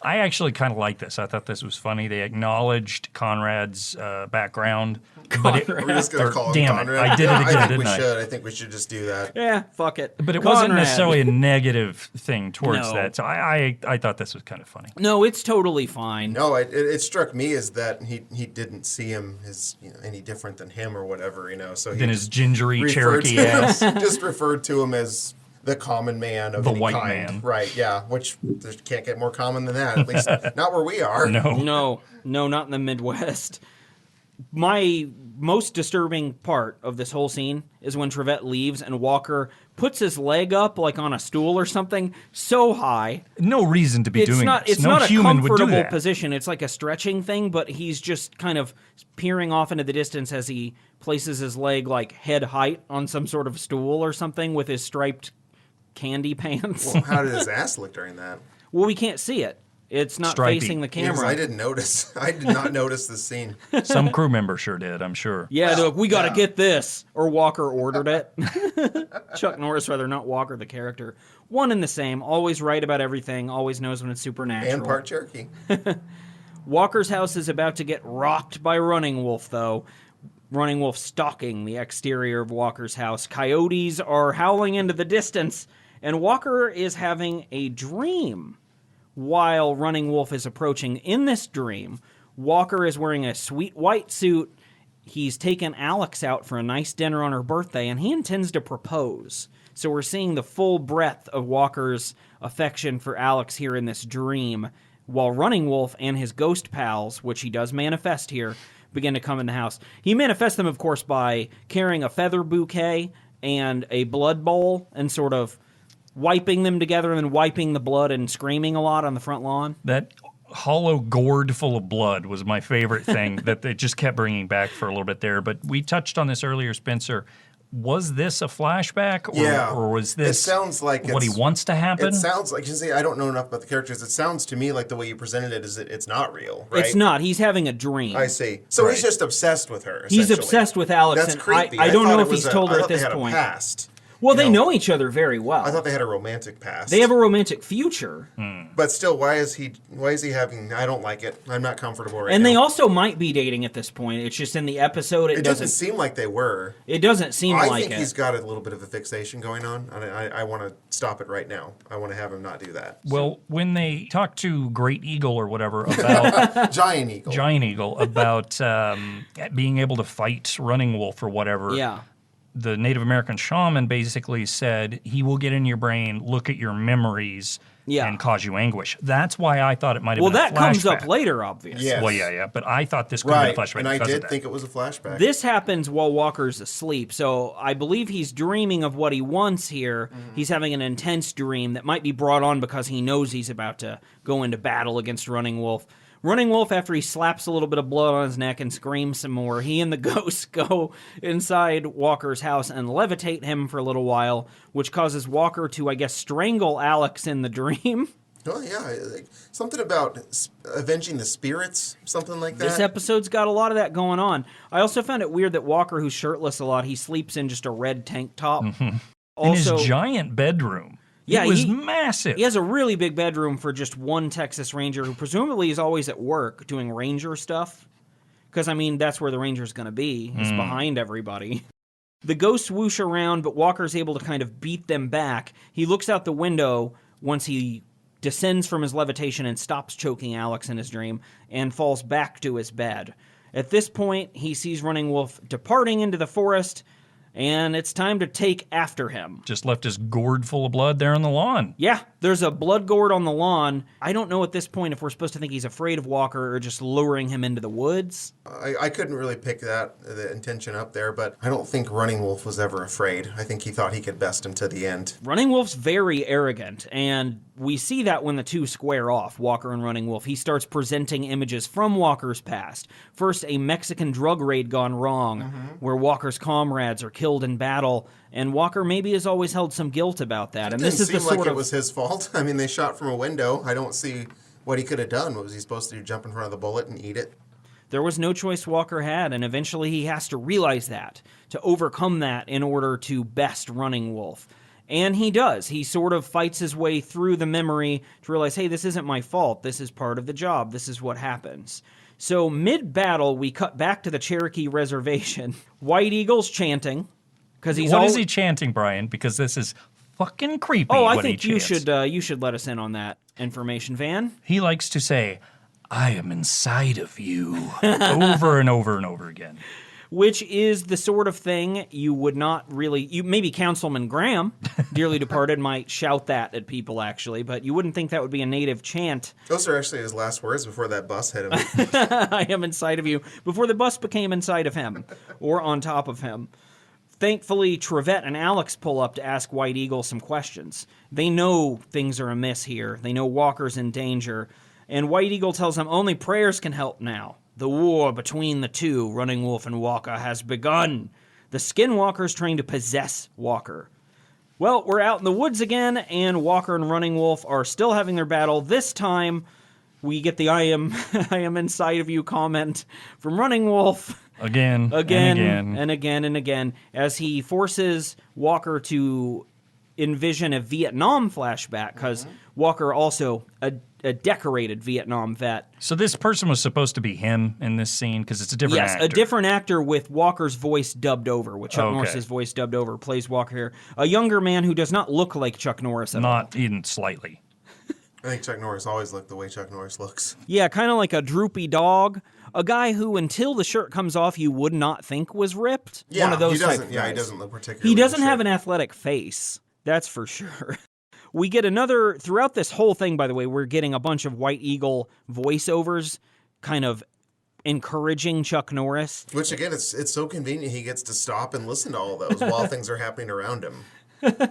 I actually kind of like this. I thought this was funny. They acknowledged Conrad's background. But We're just going to call him damn Conrad. it, I did it again, didn't I? I think we should just do that. Yeah, fuck it. But it wasn't Conrad. necessarily a negative thing towards No. that. So I thought this was kind of funny. No, it's totally fine. No, it struck me as that he didn't see him as any different than him or whatever, So he Then his just gingery referred Cherokee to- ass. just referred to him as the common man of The any white kind. man. Right? Yeah, which there can't get more common than that. At least not where we are. No. No, not in the Midwest. My most disturbing part of this whole scene is when Trevette leaves and Walker puts his leg up like on a stool or something so high. No reason to be doing this. It's No not a human would do comfortable that. position. It's like a stretching thing, but he's just kind of peering off into the distance as he places his leg like head height on some sort of stool or something with his striped candy pants. Well, how did his ass look during that? Well, we can't see it. It's not Stripey. facing the Because camera. I didn't notice. I did not notice this scene. Some crew member sure did, I'm sure. Yeah, they're like, we got to yeah. get this. Or Walker ordered it. Chuck Norris, rather, not Walker, the character. One and the same. Always right about everything. Always knows when it's supernatural. And part Cherokee. Walker's house is about to get rocked by Running Wolf, though. Running Wolf stalking the exterior of Walker's house. Coyotes are howling into the distance, and Walker is having a dream while Running Wolf is approaching. In this dream, Walker is wearing a sweet white suit. He's taken Alex out for a nice dinner on her birthday, and he intends to propose. So we're seeing the full breadth of Walker's affection for Alex here in this dream, while Running Wolf and his ghost pals, which he does manifest here, begin to come in the house. He manifests them, of course, by carrying a feather bouquet and a blood bowl and sort of wiping them together and then wiping the blood and screaming a lot on the front lawn. That hollow gourd full of blood was my favorite thing that they just kept bringing back for a little bit there. But we touched on this earlier, Spencer. Was this a flashback, or was this it sounds like what he it's- wants to happen? It sounds like, you see, I don't know enough about the characters. It sounds to me like the way you presented it is that it's not real, right? It's not. He's having a dream. I see. So Right. he's just obsessed with her. He's essentially. obsessed with Alex, That's and creepy. I don't thought know it if was he's told her I at thought they this had point. A past. Well, You they know each other very well. I thought they had a romantic past. They have a romantic future. But still, why is he having? I don't like it. I'm not comfortable right And now. they also might be dating at this point. It's just in the episode, It doesn't seem like they were. It doesn't seem I like think it. he's got a little bit of a fixation going on, and I want to stop it right now. I want to have him not do that. Well, when they talked to Great Eagle or whatever about Giant Eagle. Giant Eagle about being able to fight Running Wolf or whatever, Yeah. the Native American shaman basically said he will get in your brain, look at your memories, Yeah. and cause you anguish. That's why I thought it might have Well, been a that comes up flashback. later, obviously. Yes. Well, yeah, but I thought this could have Right, been a flashback and I because of did that. think it was a flashback. This happens while Walker's asleep, so I believe he's dreaming of what he wants here. He's having an intense dream that might be brought on because he knows he's about to go into battle against Running Wolf. Running Wolf, after he slaps a little bit of blood on his neck and screams some more, he and the ghosts go inside Walker's house and levitate him for a little while, which causes Walker to, I guess, strangle Alex in the dream. Oh yeah, like, something about avenging the spirits, something like that. This episode's got a lot of that going on. I also found it weird that Walker, who's shirtless a lot, he sleeps in just a red tank top. in Also, his giant bedroom. Yeah, it was he- massive. he has a really big bedroom for just one Texas Ranger who presumably is always at work doing Ranger stuff. Because, I mean, that's where the Ranger's going to be. He's behind everybody. The ghosts whoosh around, but Walker's able to kind of beat them back. He looks out the window once he descends from his levitation and stops choking Alex in his dream and falls back to his bed. At this point, he sees Running Wolf departing into the forest, and it's time to take after him. Just left his gourd full of blood there on the lawn. Yeah, there's a blood gourd on the lawn. I don't know at this point if we're supposed to think he's afraid of Walker or just luring him into the woods. I couldn't really pick the intention up there, but I don't think Running Wolf was ever afraid. I think he thought he could best him to the end. Running Wolf's very arrogant, and we see that when the two square off, Walker and Running Wolf. He starts presenting images from Walker's past. First, a Mexican drug raid gone wrong, where Walker's comrades are killed in battle, and Walker maybe has always held some guilt about that. And It this didn't is the seem like sort it of was his fault. I mean, they shot from a window. I don't see what he could have done. What was he supposed to do? Jump in front of the bullet and eat it? there was no choice Walker had, and eventually he has to realize that, to overcome that in order to best Running Wolf. And he does. He sort of fights his way through the memory to realize, hey, this isn't my fault. This is part of the job. This is what happens. So mid-battle, we cut back to the Cherokee Reservation. White Eagle's chanting. Because he's What is he chanting, Brian? Because this is fucking creepy. Oh, I what think he you chants. should let us in on that information, Van. He likes to say, I am inside of you, over and over and over again. which is the sort of thing you would not really, maybe Councilman Graham, dearly departed, might shout that at people, actually, but you wouldn't think that would be a native chant. Those are actually his last words before that bus hit him. I am inside of you, before the bus became inside of him, or on top of him. Thankfully, Trevette and Alex pull up to ask White Eagle some questions. They know things are amiss here. They know Walker's in danger. And White Eagle tells them only prayers can help now. The war between the two, Running Wolf and Walker, has begun. The Skinwalker's trying to possess Walker. Well, we're out in the woods again, and Walker and Running Wolf are still having their battle. This time, we get the I am inside of you comment from Running Wolf. Again, And again, as he forces Walker to envision a Vietnam flashback, because Walker also a decorated Vietnam vet. So this person was supposed to be him in this scene because it's a different actor. Yes, a different actor with Walker's voice dubbed over, with Chuck Norris's voice dubbed over, plays Walker here. A younger man who does not look like Chuck Norris at all. Not even slightly. I think Chuck Norris always looked the way Chuck Norris looks. Yeah, kind of like a droopy dog. A guy who, until the shirt comes off, you would not think was ripped. Yeah, one of those he doesn't. type of Yeah, he guys. doesn't look particularly. He doesn't in have shape. an athletic face. That's for sure. We get throughout this whole thing, by the way, we're getting a bunch of White Eagle voiceovers kind of encouraging Chuck Norris. Which, again, it's so convenient he gets to stop and listen to all those while things are happening around him.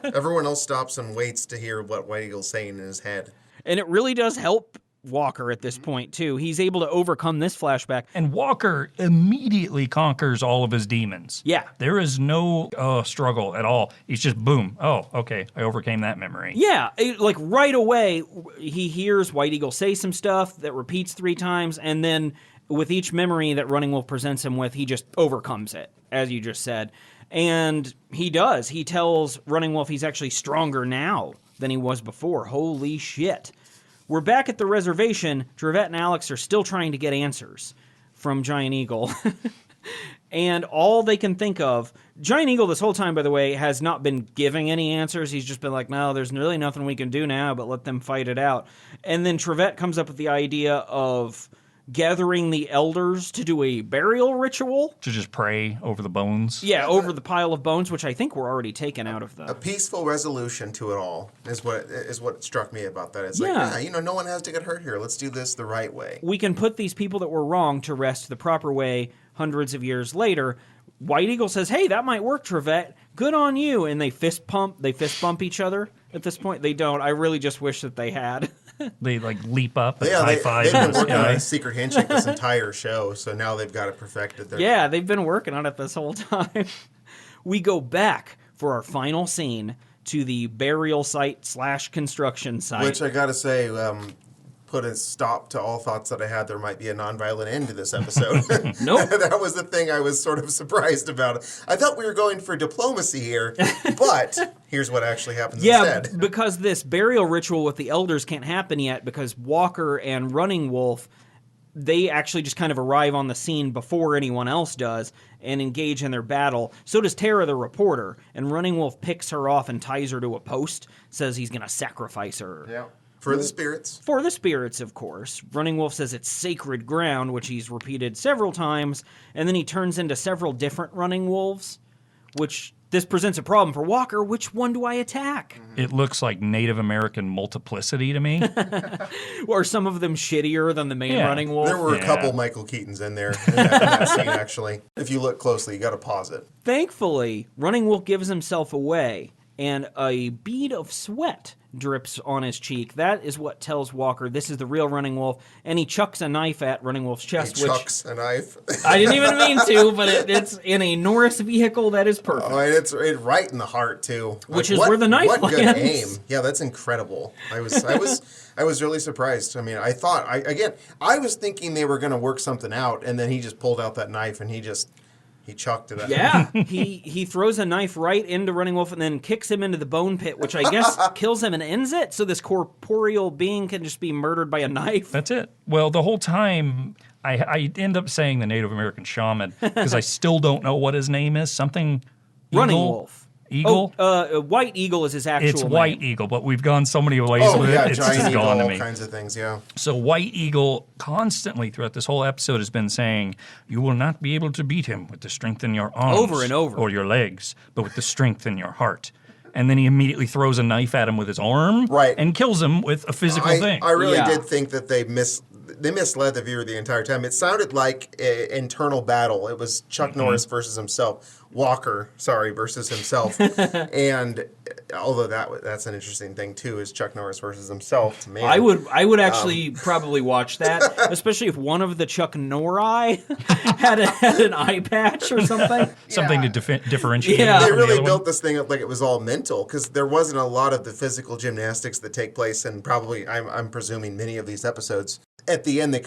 Everyone else stops and waits to hear what White Eagle's saying in his head. And it really does help Walker at this point, too. He's able to overcome this flashback. And Walker immediately conquers all of his demons. Yeah. There is no struggle at all. He's just boom. Oh, okay. I overcame that memory. Yeah, like right away, he hears White Eagle say some stuff that repeats 3 times, and then with each memory that Running Wolf presents him with, he just overcomes it, as you just said. And he does. He tells Running Wolf he's actually stronger now than he was before. Holy shit. We're back at the reservation. Trevette and Alex are still trying to get answers from Giant Eagle. And all they can think of... Giant Eagle this whole time, by the way, has not been giving any answers. He's just been like, no, there's really nothing we can do now, but let them fight it out. And then Trevette comes up with the idea of gathering the elders to do a burial ritual. To just pray over the bones. Yeah, over the pile of bones, which I think were already taken out of A the... peaceful resolution to it all is what struck me about that. It's Yeah. like, no one has to get hurt here. Let's do this the right way. We can put these people that were wrong to rest the proper way hundreds of years later. White Eagle says, hey, that might work, Trevette. Good on you. And they fist bump each other at this point. They don't. I really just wish that they had. They like leap up and Yeah, high five. they've been in the working on sky. a secret handshake this entire show, so now they've got it perfected. Yeah, they've been working on it this whole time. We go back for our final scene to the burial site / construction site. Which I gotta say, put a stop to all thoughts that I had there might be a nonviolent end to this episode. Nope. That was the thing I was sort of surprised about. I thought we were going for diplomacy here, but here's what actually happens instead. Because this burial ritual with the elders can't happen yet because Walker and Running Wolf, they actually just kind of arrive on the scene before anyone else does and engage in their battle. So does Tara the reporter, and Running Wolf picks her off and ties her to a post, says he's going to sacrifice her. Yeah. For the spirits. For the spirits, of course. Running Wolf says it's sacred ground, which he's repeated several times, and then he turns into several different Running Wolves, which this presents a problem for Walker. Which one do I attack? It looks like Native American multiplicity to me. Or some of them shittier than the main Yeah. Running Wolf? There were a Yeah. couple Michael Keatons in there in that scene, actually. If you look closely, you gotta pause it. Thankfully, Running Wolf gives himself away, and a bead of sweat drips on his cheek. That is what tells Walker this is the real Running Wolf, and he chucks a knife at Running Wolf's chest, He which chucks a knife. I didn't even mean to, but it's in a Norris vehicle. That is perfect. Oh, and it's right in the heart too. Which is where the knife What good lands. aim! Yeah, that's incredible. I was really surprised. I mean, I was thinking they were going to work something out, and then he just pulled out that knife and he chucked it at him. Yeah, he throws a knife right into Running Wolf and then kicks him into the bone pit, which I guess kills him and ends it. So this corporeal being can just be murdered by a knife. That's it. Well, the whole time, I end up saying the Native American shaman because I still don't know what his name is. Something Running Eagle? Wolf. Eagle? White Eagle is his actual It's name. White Eagle, but we've gone so many ways Oh with yeah, it, it's giant just eagle, gone to all me. kinds of things. Yeah. So White Eagle constantly throughout this whole episode has been saying, you will not be able to beat him with the strength in your arms. Over and over. Or your legs, but with the strength in your heart. And then he immediately throws a knife at him with his arm Right. and kills him with a physical thing. I really Yeah. did think that they misled the viewer the entire time. It sounded like an internal battle. It was Chuck Norris versus himself. Walker, versus himself. And although that's an interesting thing too, is Chuck Norris versus himself. Man, I would actually probably watch that, especially if one of the Chuck Norri had an eye patch or something. Something to differentiate Yeah. him They from the really other built one. this thing up like it was all mental, because there wasn't a lot of the physical gymnastics that take place, and probably I'm presuming many of these episodes. At the end, they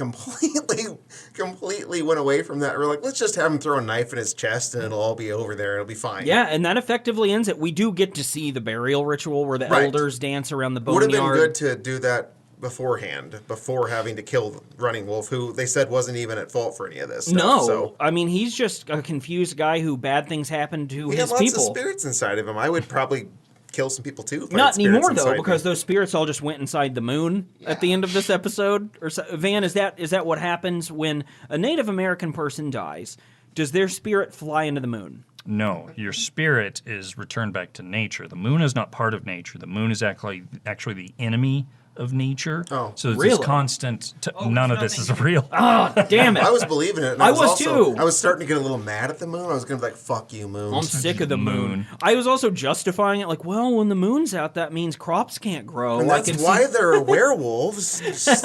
completely went away from that. We're like, let's just have him throw a knife in his chest, and it'll all be over there. It'll be fine. Yeah, and that effectively ends it. We do get to see the burial ritual where the Right. elders dance around the Would have boneyard. been good to do that beforehand, before having to kill Running Wolf, who they said wasn't even at fault for any of this stuff. No, So I mean he's just a confused guy who bad things happen to he his had lots people. of spirits inside of him. I would probably kill some people too. If I Not had spirits anymore though, inside because me. those spirits all just went inside the moon at the end of this episode. Or so, Van, is that what happens when a Native American person dies? Does their spirit fly into the moon? No, your spirit is returned back to nature. The moon is not part of nature. The moon is actually the enemy of nature. Oh, so it's really? this constant. None of this is real. Ah, damn it! I was believing it. And I was also, too. I was starting to get a little mad at the moon. I was going to be like, "Fuck you, moon." I'm sick of the moon. Moon. I was also justifying it like, well, when the moon's out, that means crops can't grow. And I that's can why see- there are werewolves. There's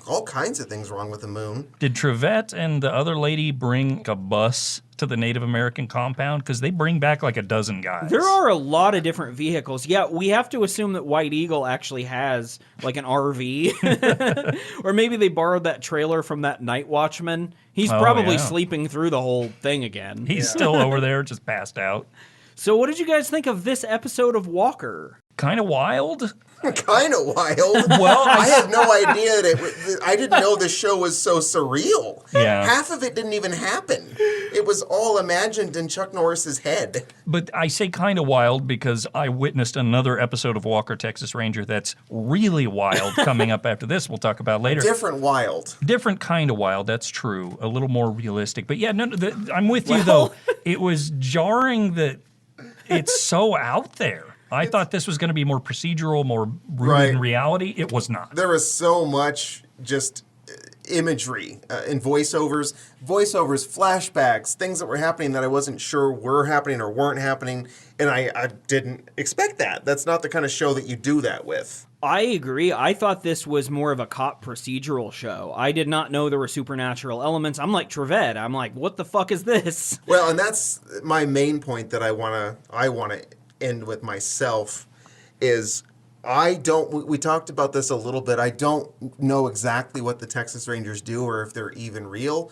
all kinds of things wrong with the moon. Did Trevette and the other lady bring a bus to the Native American compound? Because they bring back like a dozen guys. There are a lot of different vehicles. Yeah, we have to assume that White Eagle actually has like an RV. Or maybe they borrowed that trailer from that night watchman. He's Oh, probably yeah. sleeping through the whole thing again. He's still over there, just passed out. So what did you guys think of this episode of Walker? Kind of wild. Kind of wild. Well, I had no idea I didn't know the show was so surreal. Yeah. Half of it didn't even happen. It was all imagined in Chuck Norris's head. But I say kind of wild because I witnessed another episode of Walker, Texas Ranger that's really wild coming up after this. We'll talk about later. Different wild. Different kind of wild, that's true. A little more realistic. But yeah, I'm with you, though. It was jarring that it's so out there. I thought this was going to be more procedural, more rooted in Right. reality. It was not. There was so much just imagery and voiceovers, flashbacks, things that were happening that I wasn't sure were happening or weren't happening, and I didn't expect that. That's not the kind of show that you do that with. I agree. I thought this was more of a cop procedural show. I did not know there were supernatural elements. I'm like Trevette. I'm like, what the fuck is this? Well, and that's my main point that I want to end with myself is we talked about this a little bit. I don't know exactly what the Texas Rangers do or if they're even real.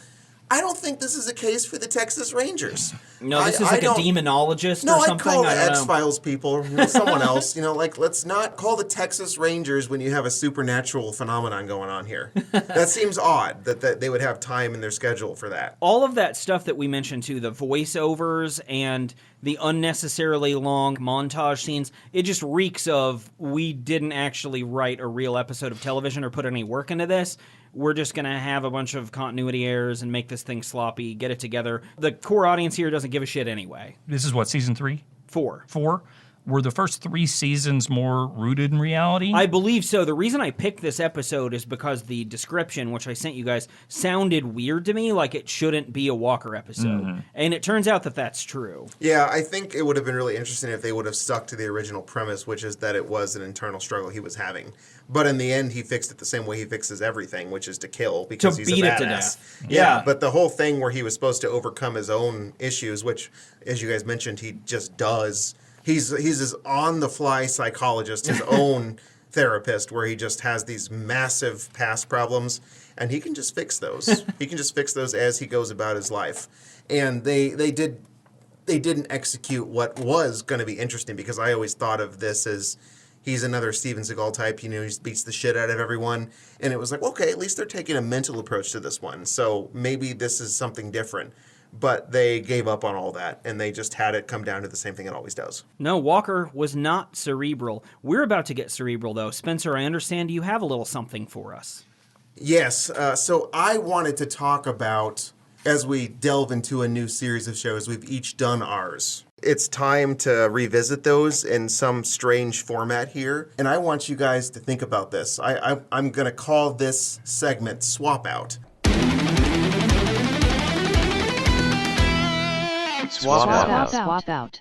I don't think this is a case for the Texas Rangers. No, this is like a demonologist No, or I'd something. call the I don't know. X-Files people or someone else. Let's not call the Texas Rangers when you have a supernatural phenomenon going on here. That seems odd that they would have time in their schedule for that. All of that stuff that we mentioned too, the voiceovers and the unnecessarily long montage scenes, it just reeks of we didn't actually write a real episode of television or put any work into this. We're just going to have a bunch of continuity errors and make this thing sloppy, get it together. The core audience here doesn't give a shit anyway. This is what, season 3? 4. 4? Were the first 3 seasons more rooted in reality? I believe so. The reason I picked this episode is because the description, which I sent you guys, sounded weird to me, like it shouldn't be a Walker episode. And it turns out that that's true. Yeah, I think it would have been really interesting if they would have stuck to the original premise, which is that it was an internal struggle he was having. But in the end, he fixed it the same way he fixes everything, which is to kill because he's beat a it badass. to death. Yeah, Yeah. but the whole thing where he was supposed to overcome his own issues, which, as you guys mentioned, he just does. He's his on-the-fly psychologist, his own therapist, where he just has these massive past problems, and he can just fix those. He can just fix those as he goes about his life. And they didn't execute what was going to be interesting, because I always thought of this as he's another Steven Seagal type, he just beats the shit out of everyone. And it was like, okay, at least they're taking a mental approach to this one. So maybe this is something different. but they gave up on all that, and they just had it come down to the same thing it always does. No, Walker was not cerebral. We're about to get cerebral, though. Spencer, I understand you have a little something for us. Yes, so I wanted to talk about, as we delve into a new series of shows, we've each done ours. It's time to revisit those in some strange format here, and I want you guys to think about this. I'm going to call this segment Swap Out. Swap out.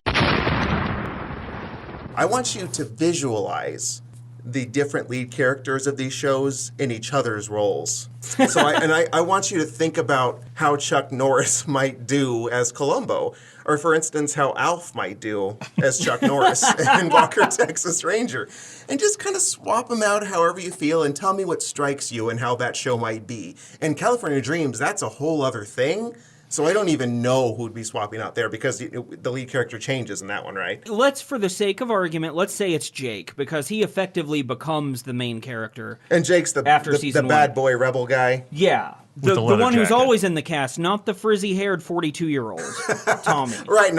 I want you to visualize the different lead characters of these shows in each other's roles. So I want you to think about how Chuck Norris might do as Columbo, or for instance, how Alf might do as Chuck Norris in Walker, Texas Ranger. And just kind of swap them out however you feel and tell me what strikes you and how that show might be. And California Dreams, that's a whole other thing. So I don't even know who'd be swapping out there because the lead character changes in that one, right? Let's, for the sake of argument, let's say it's Jake, because he effectively becomes the main character. And Jake's the bad boy rebel guy. Yeah. With The the leather one who's jacket. always in the cast, not the frizzy-haired 42-year-old, Tommy. Right,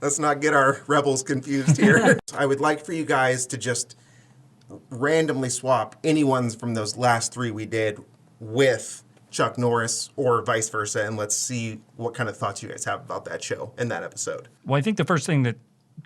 let's not get our rebels confused here. I would like for you guys to just randomly swap anyone's from those last three we did with Chuck Norris or vice versa, and let's see what kind of thoughts you guys have about that show and that episode. Well, I think the first thing that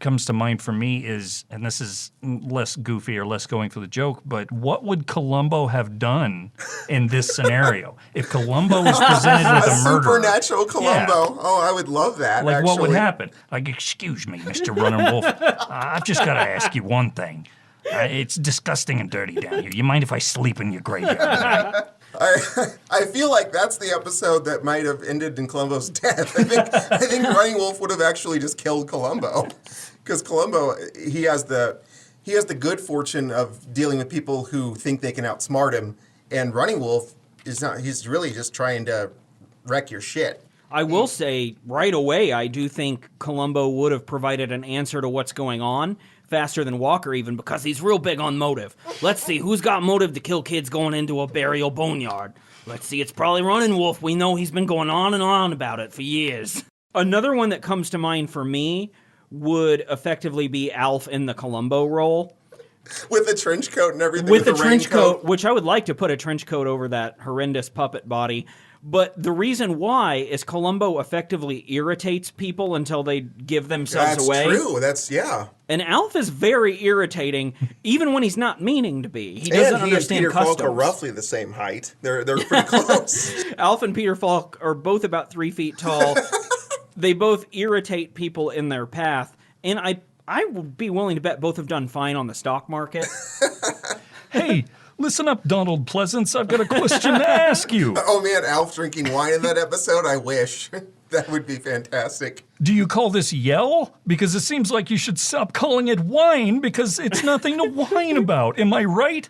comes to mind for me is, and this is less goofy or less going for the joke, but what would Columbo have done in this scenario? If Columbo was presented with a murderer. Supernatural Columbo. Yeah. Oh, I would love that, Like, actually. what would happen? Like, excuse me, Mr. Running Wolf, I've just got to ask you one thing. It's disgusting and dirty down here. You mind if I sleep in your graveyard tonight? I feel like that's the episode that might have ended in Columbo's death. I think Running Wolf would have actually just killed Columbo, because Columbo he has the good fortune of dealing with people who think they can outsmart him, and Running Wolf is not. He's really just trying to wreck your shit. I will say right away, I do think Columbo would have provided an answer to what's going on faster than Walker even, because he's real big on motive. Let's see, who's got motive to kill kids going into a burial boneyard? Let's see, it's probably Running Wolf. We know he's been going on and on about it for years. Another one that comes to mind for me would effectively be Alf in the Columbo role. With the trench coat and everything. With the trench raincoat. coat, which I would like to put a trench coat over that horrendous puppet body. But the reason why is Columbo effectively irritates people until they give themselves away. That's true. That's, yeah. And Alf is very irritating, even when he's not meaning to be. He doesn't And he and understand Peter customs. Falk are roughly the same height. They're pretty close. Alf and Peter Falk are both about 3 feet tall. They both irritate people in their path. And I would be willing to bet both have done fine on the stock market. Hey, listen up, Donald Pleasance. I've got a question to ask you. Oh man, Alf drinking wine in that episode? I wish. That would be fantastic. Do you call this yell? Because it seems like you should stop calling it wine because it's nothing to whine about. Am I right?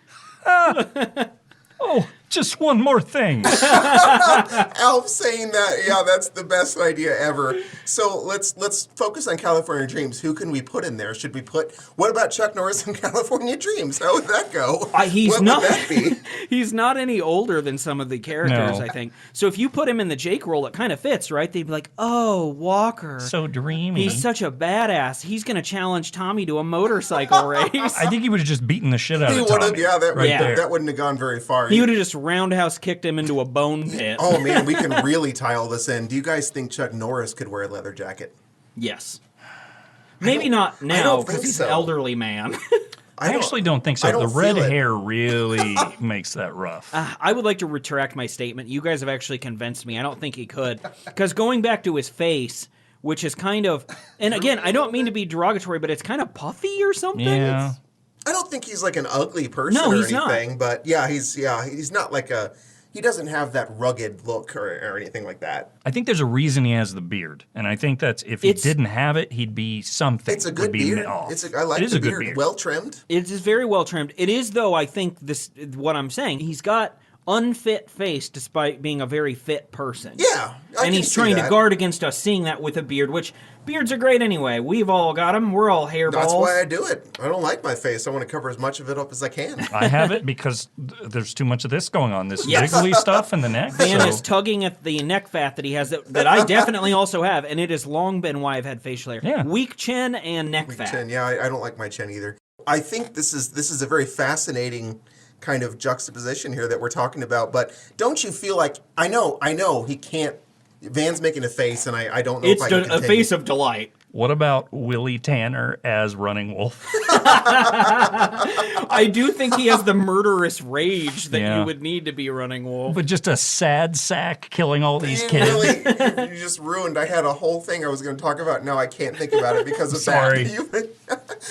Oh, just one more thing. Alf saying that, yeah, that's the best idea ever. So let's focus on California Dreams. Who can we put in there? Should we put? What about Chuck Norris in California Dreams? How would that go? He's what not. would that be? He's not any older than some of the characters, No. I think. So if you put him in the Jake role, it kind of fits, right? They'd be like, "Oh, Walker, So dreamy. he's such a badass. He's going to challenge Tommy to a motorcycle race." I think he would have just beaten the shit out He of would have, Tommy. yeah, that, right there. that wouldn't have gone very far. He would have just roundhouse kicked him into a bone pit. Oh man, we can really tie all this in. Do you guys think Chuck Norris could wear a leather jacket? Yes. Maybe not I now don't because think he's so. an elderly man. I actually don't think so. I don't The red feel it. hair really makes that rough. I would like to retract my statement. You guys have actually convinced me. I don't think he could. Because going back to his face, which is kind of, and again, I don't mean to be derogatory, but it's kind of puffy or something. Yeah. I don't think he's like an ugly person No, or he's not. anything, but he's not like he doesn't have that rugged look or anything like that. I think there's a reason he has the beard. And I think that's, if he didn't have it, he'd be something. It's a Would good be beard. off. I like It is the a good beard. beard. Well trimmed. It is very well trimmed. It is, though, I think what I'm saying. He's got unfit face despite being a very fit person. Yeah, I and can he's see trying that. to guard against us seeing that with a beard, which beards are great anyway. We've all got them. We're all hairballs. That's why I do it. I don't like my face. I want to cover as much of it up as I can. I have it because there's too much of this going on. This Yes. jiggly stuff in the neck. Van so- is tugging at the neck fat that he has that I definitely also have, and it has long been why I've had facial hair. Yeah. Weak chin and neck fat. Chin. Yeah, I don't like my chin either. I think this is a very fascinating kind of juxtaposition here that we're talking about. But don't you feel like I know he can't. Van's making a face, and I don't know It's if I can a continue. face of delight. What about Willie Tanner as Running Wolf? I do think he has the murderous rage that Yeah. you would need to be a running wolf. But just a sad sack killing all these You kids. really, you just ruined. I had a whole thing I was going to talk about. Now I can't think about it because of Sorry. that.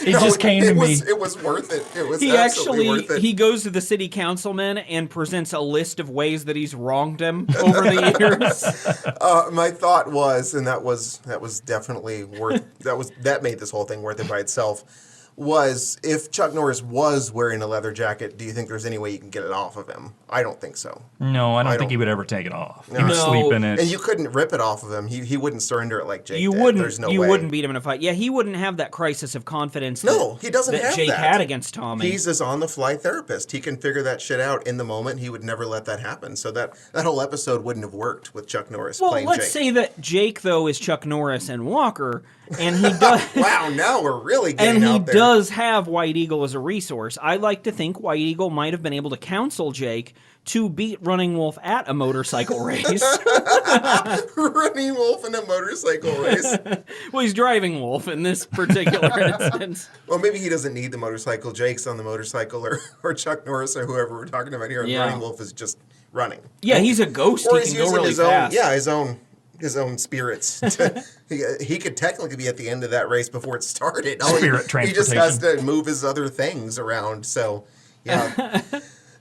It just came to me. It was worth it. It was He absolutely worth it. he goes to the city councilman and presents a list of ways that he's wronged him over the years. My thought was, and that was definitely worth. That made this whole thing worth it by itself. Was if Chuck Norris was wearing a leather jacket, do you think there's any way you can get it off of him? I don't think so. No, I don't think don't- he would ever take it off. He No. would sleep in it. And you couldn't rip it off of him. He wouldn't surrender it like Jake You did. wouldn't There's no you way. wouldn't beat him in a fight. Yeah, he wouldn't have that crisis of confidence. No, he doesn't that have Jake that. had against Tommy. He's this on-the-fly therapist. He can figure that shit out in the moment. He would never let that happen. So that whole episode wouldn't have worked with Chuck Norris well, playing let's Jake. say that Jake though is Chuck Norris and Walker, and he does. Wow, now we're really getting And he out there. does have White Eagle as a resource. I like to think White Eagle might have been able to counsel Jake to beat Running Wolf at a motorcycle race. Running Wolf in a motorcycle race. Well, he's driving Wolf in this particular instance. Well, maybe he doesn't need the motorcycle. Jake's on the motorcycle, or Chuck Norris, or whoever we're talking about here. And Yeah. Running Wolf is just running. Yeah, he's a ghost. Or He he's can go using really his fast. own. Yeah, his own spirits. He could technically be at the end of that race before it started. Spirit He just has to move his other things around. So, yeah.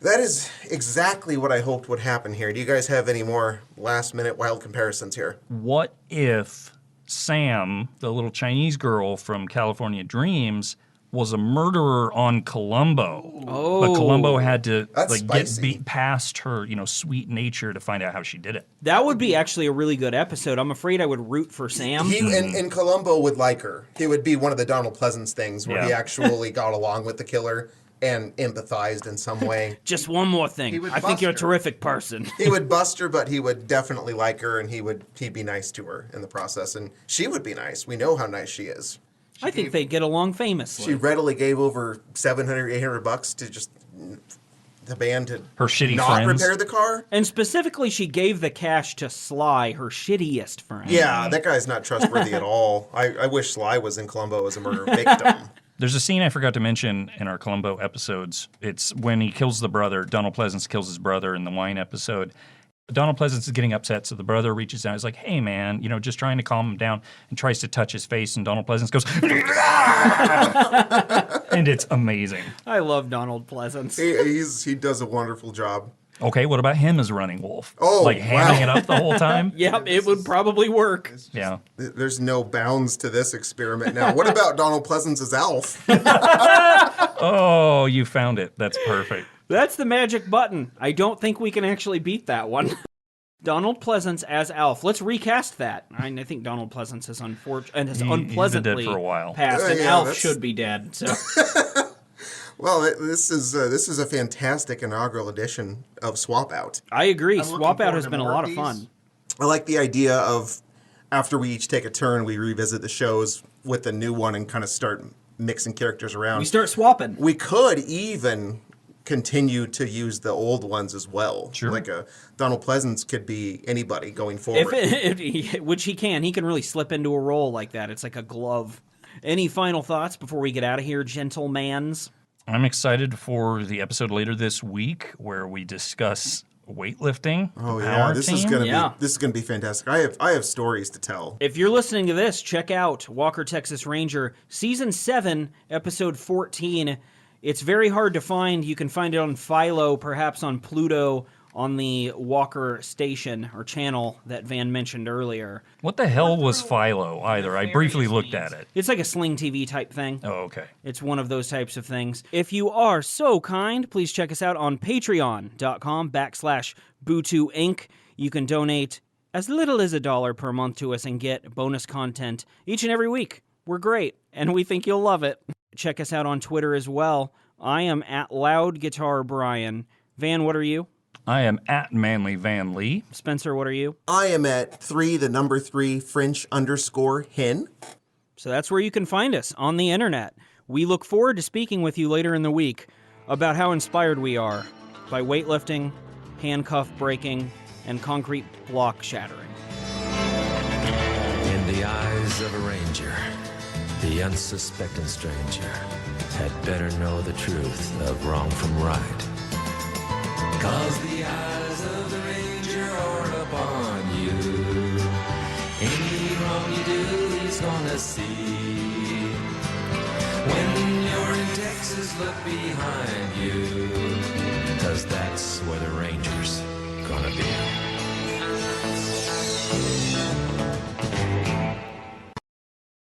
That is exactly what I hoped would happen here. Do you guys have any more last-minute wild comparisons here? What if Sam, the little Chinese girl from California Dreams, was a murderer on Columbo? Oh. But Columbo had to That's get spicy. beat past her, sweet nature to find out how she did it. That would be actually a really good episode. I'm afraid I would root for Sam. He and Columbo would like her. It would be one of the Donald Pleasance things where he Yeah. actually got along with the killer and empathized in some way. Just one more He thing. would I think you're a bust her. terrific person. He would bust her, but he would definitely like her, and he'd be nice to her in the process, and she would be nice. We know how nice she is. I think they get along famously. She readily gave over $700, $800 to just the band to Her shitty not friends. repair the car. And specifically, she gave the cash to Sly, her shittiest friend. Yeah, that guy's not trustworthy at all. I wish Sly was in Columbo as a murder victim. There's a scene I forgot to mention in our Columbo episodes. It's when he kills the brother. Donald Pleasance kills his brother in the wine episode. Donald Pleasance is getting upset, so the brother reaches down. He's like, hey, man, just trying to calm him down, and tries to touch his face, and Donald Pleasance goes, and it's amazing. I love Donald Pleasance. He does a wonderful job. Okay, what about him as Running Wolf? Oh, like hamming wow. it up the whole time? Yep, it would probably work. Yeah. There's no bounds to this experiment now. What about Donald Pleasance as Alf? Oh, you found it. That's perfect. That's the magic button. I don't think we can actually beat that one. Donald Pleasance as Alf. Let's recast that. I think Donald Pleasance is unfortunate He's been dead unpleasantly for a while. passed, and Yeah, Alf that's- should be dead. So Well, this is a fantastic inaugural edition of Swap Out. I agree. looking Swap Out forward has to been a more lot of of these. fun. I like the idea of after we each take a turn, we revisit the shows with the new one and kind of start mixing characters around. We start swapping. We could even continue to use the old ones as well. Sure. Like Donald Pleasance could be anybody going forward. Which he can really slip into a role like that. It's like a glove. Any final thoughts before we get out of here, gentlemans? I'm excited for the episode later this week where we discuss weightlifting. Oh the yeah, power this team. is gonna be fantastic. I have stories to tell. If you're listening to this, check out Walker, Texas Ranger, Season 7, Episode 14. It's very hard to find. You can find it on Philo, perhaps on Pluto, on the Walker station or channel that Van mentioned earlier. What the hell was Philo either? I briefly looked at it. It's like a Sling TV type thing. Oh, okay. It's one of those types of things. If you are so kind, please check us out on patreon.com/Bootu Inc. You can donate as little as $1 per month to us and get bonus content each and every week. We're great, and we think you'll love it. Check us out on Twitter as well. I am at Loud Guitar Brian. Van, what are you? I am at Manly Van Lee. Spencer, what are you? I am at 3 French_hen. So that's where you can find us on the internet. We look forward to speaking with you later in the week about how inspired we are by weightlifting, handcuff breaking, and concrete block shattering. In the eyes of a ranger, the unsuspecting stranger had better know the truth of wrong from right. 'Cause the eyes of the ranger are upon you. Any wrong you do, he's gonna see. When you're in Texas, look behind you. 'Cause that's where the ranger's gonna be.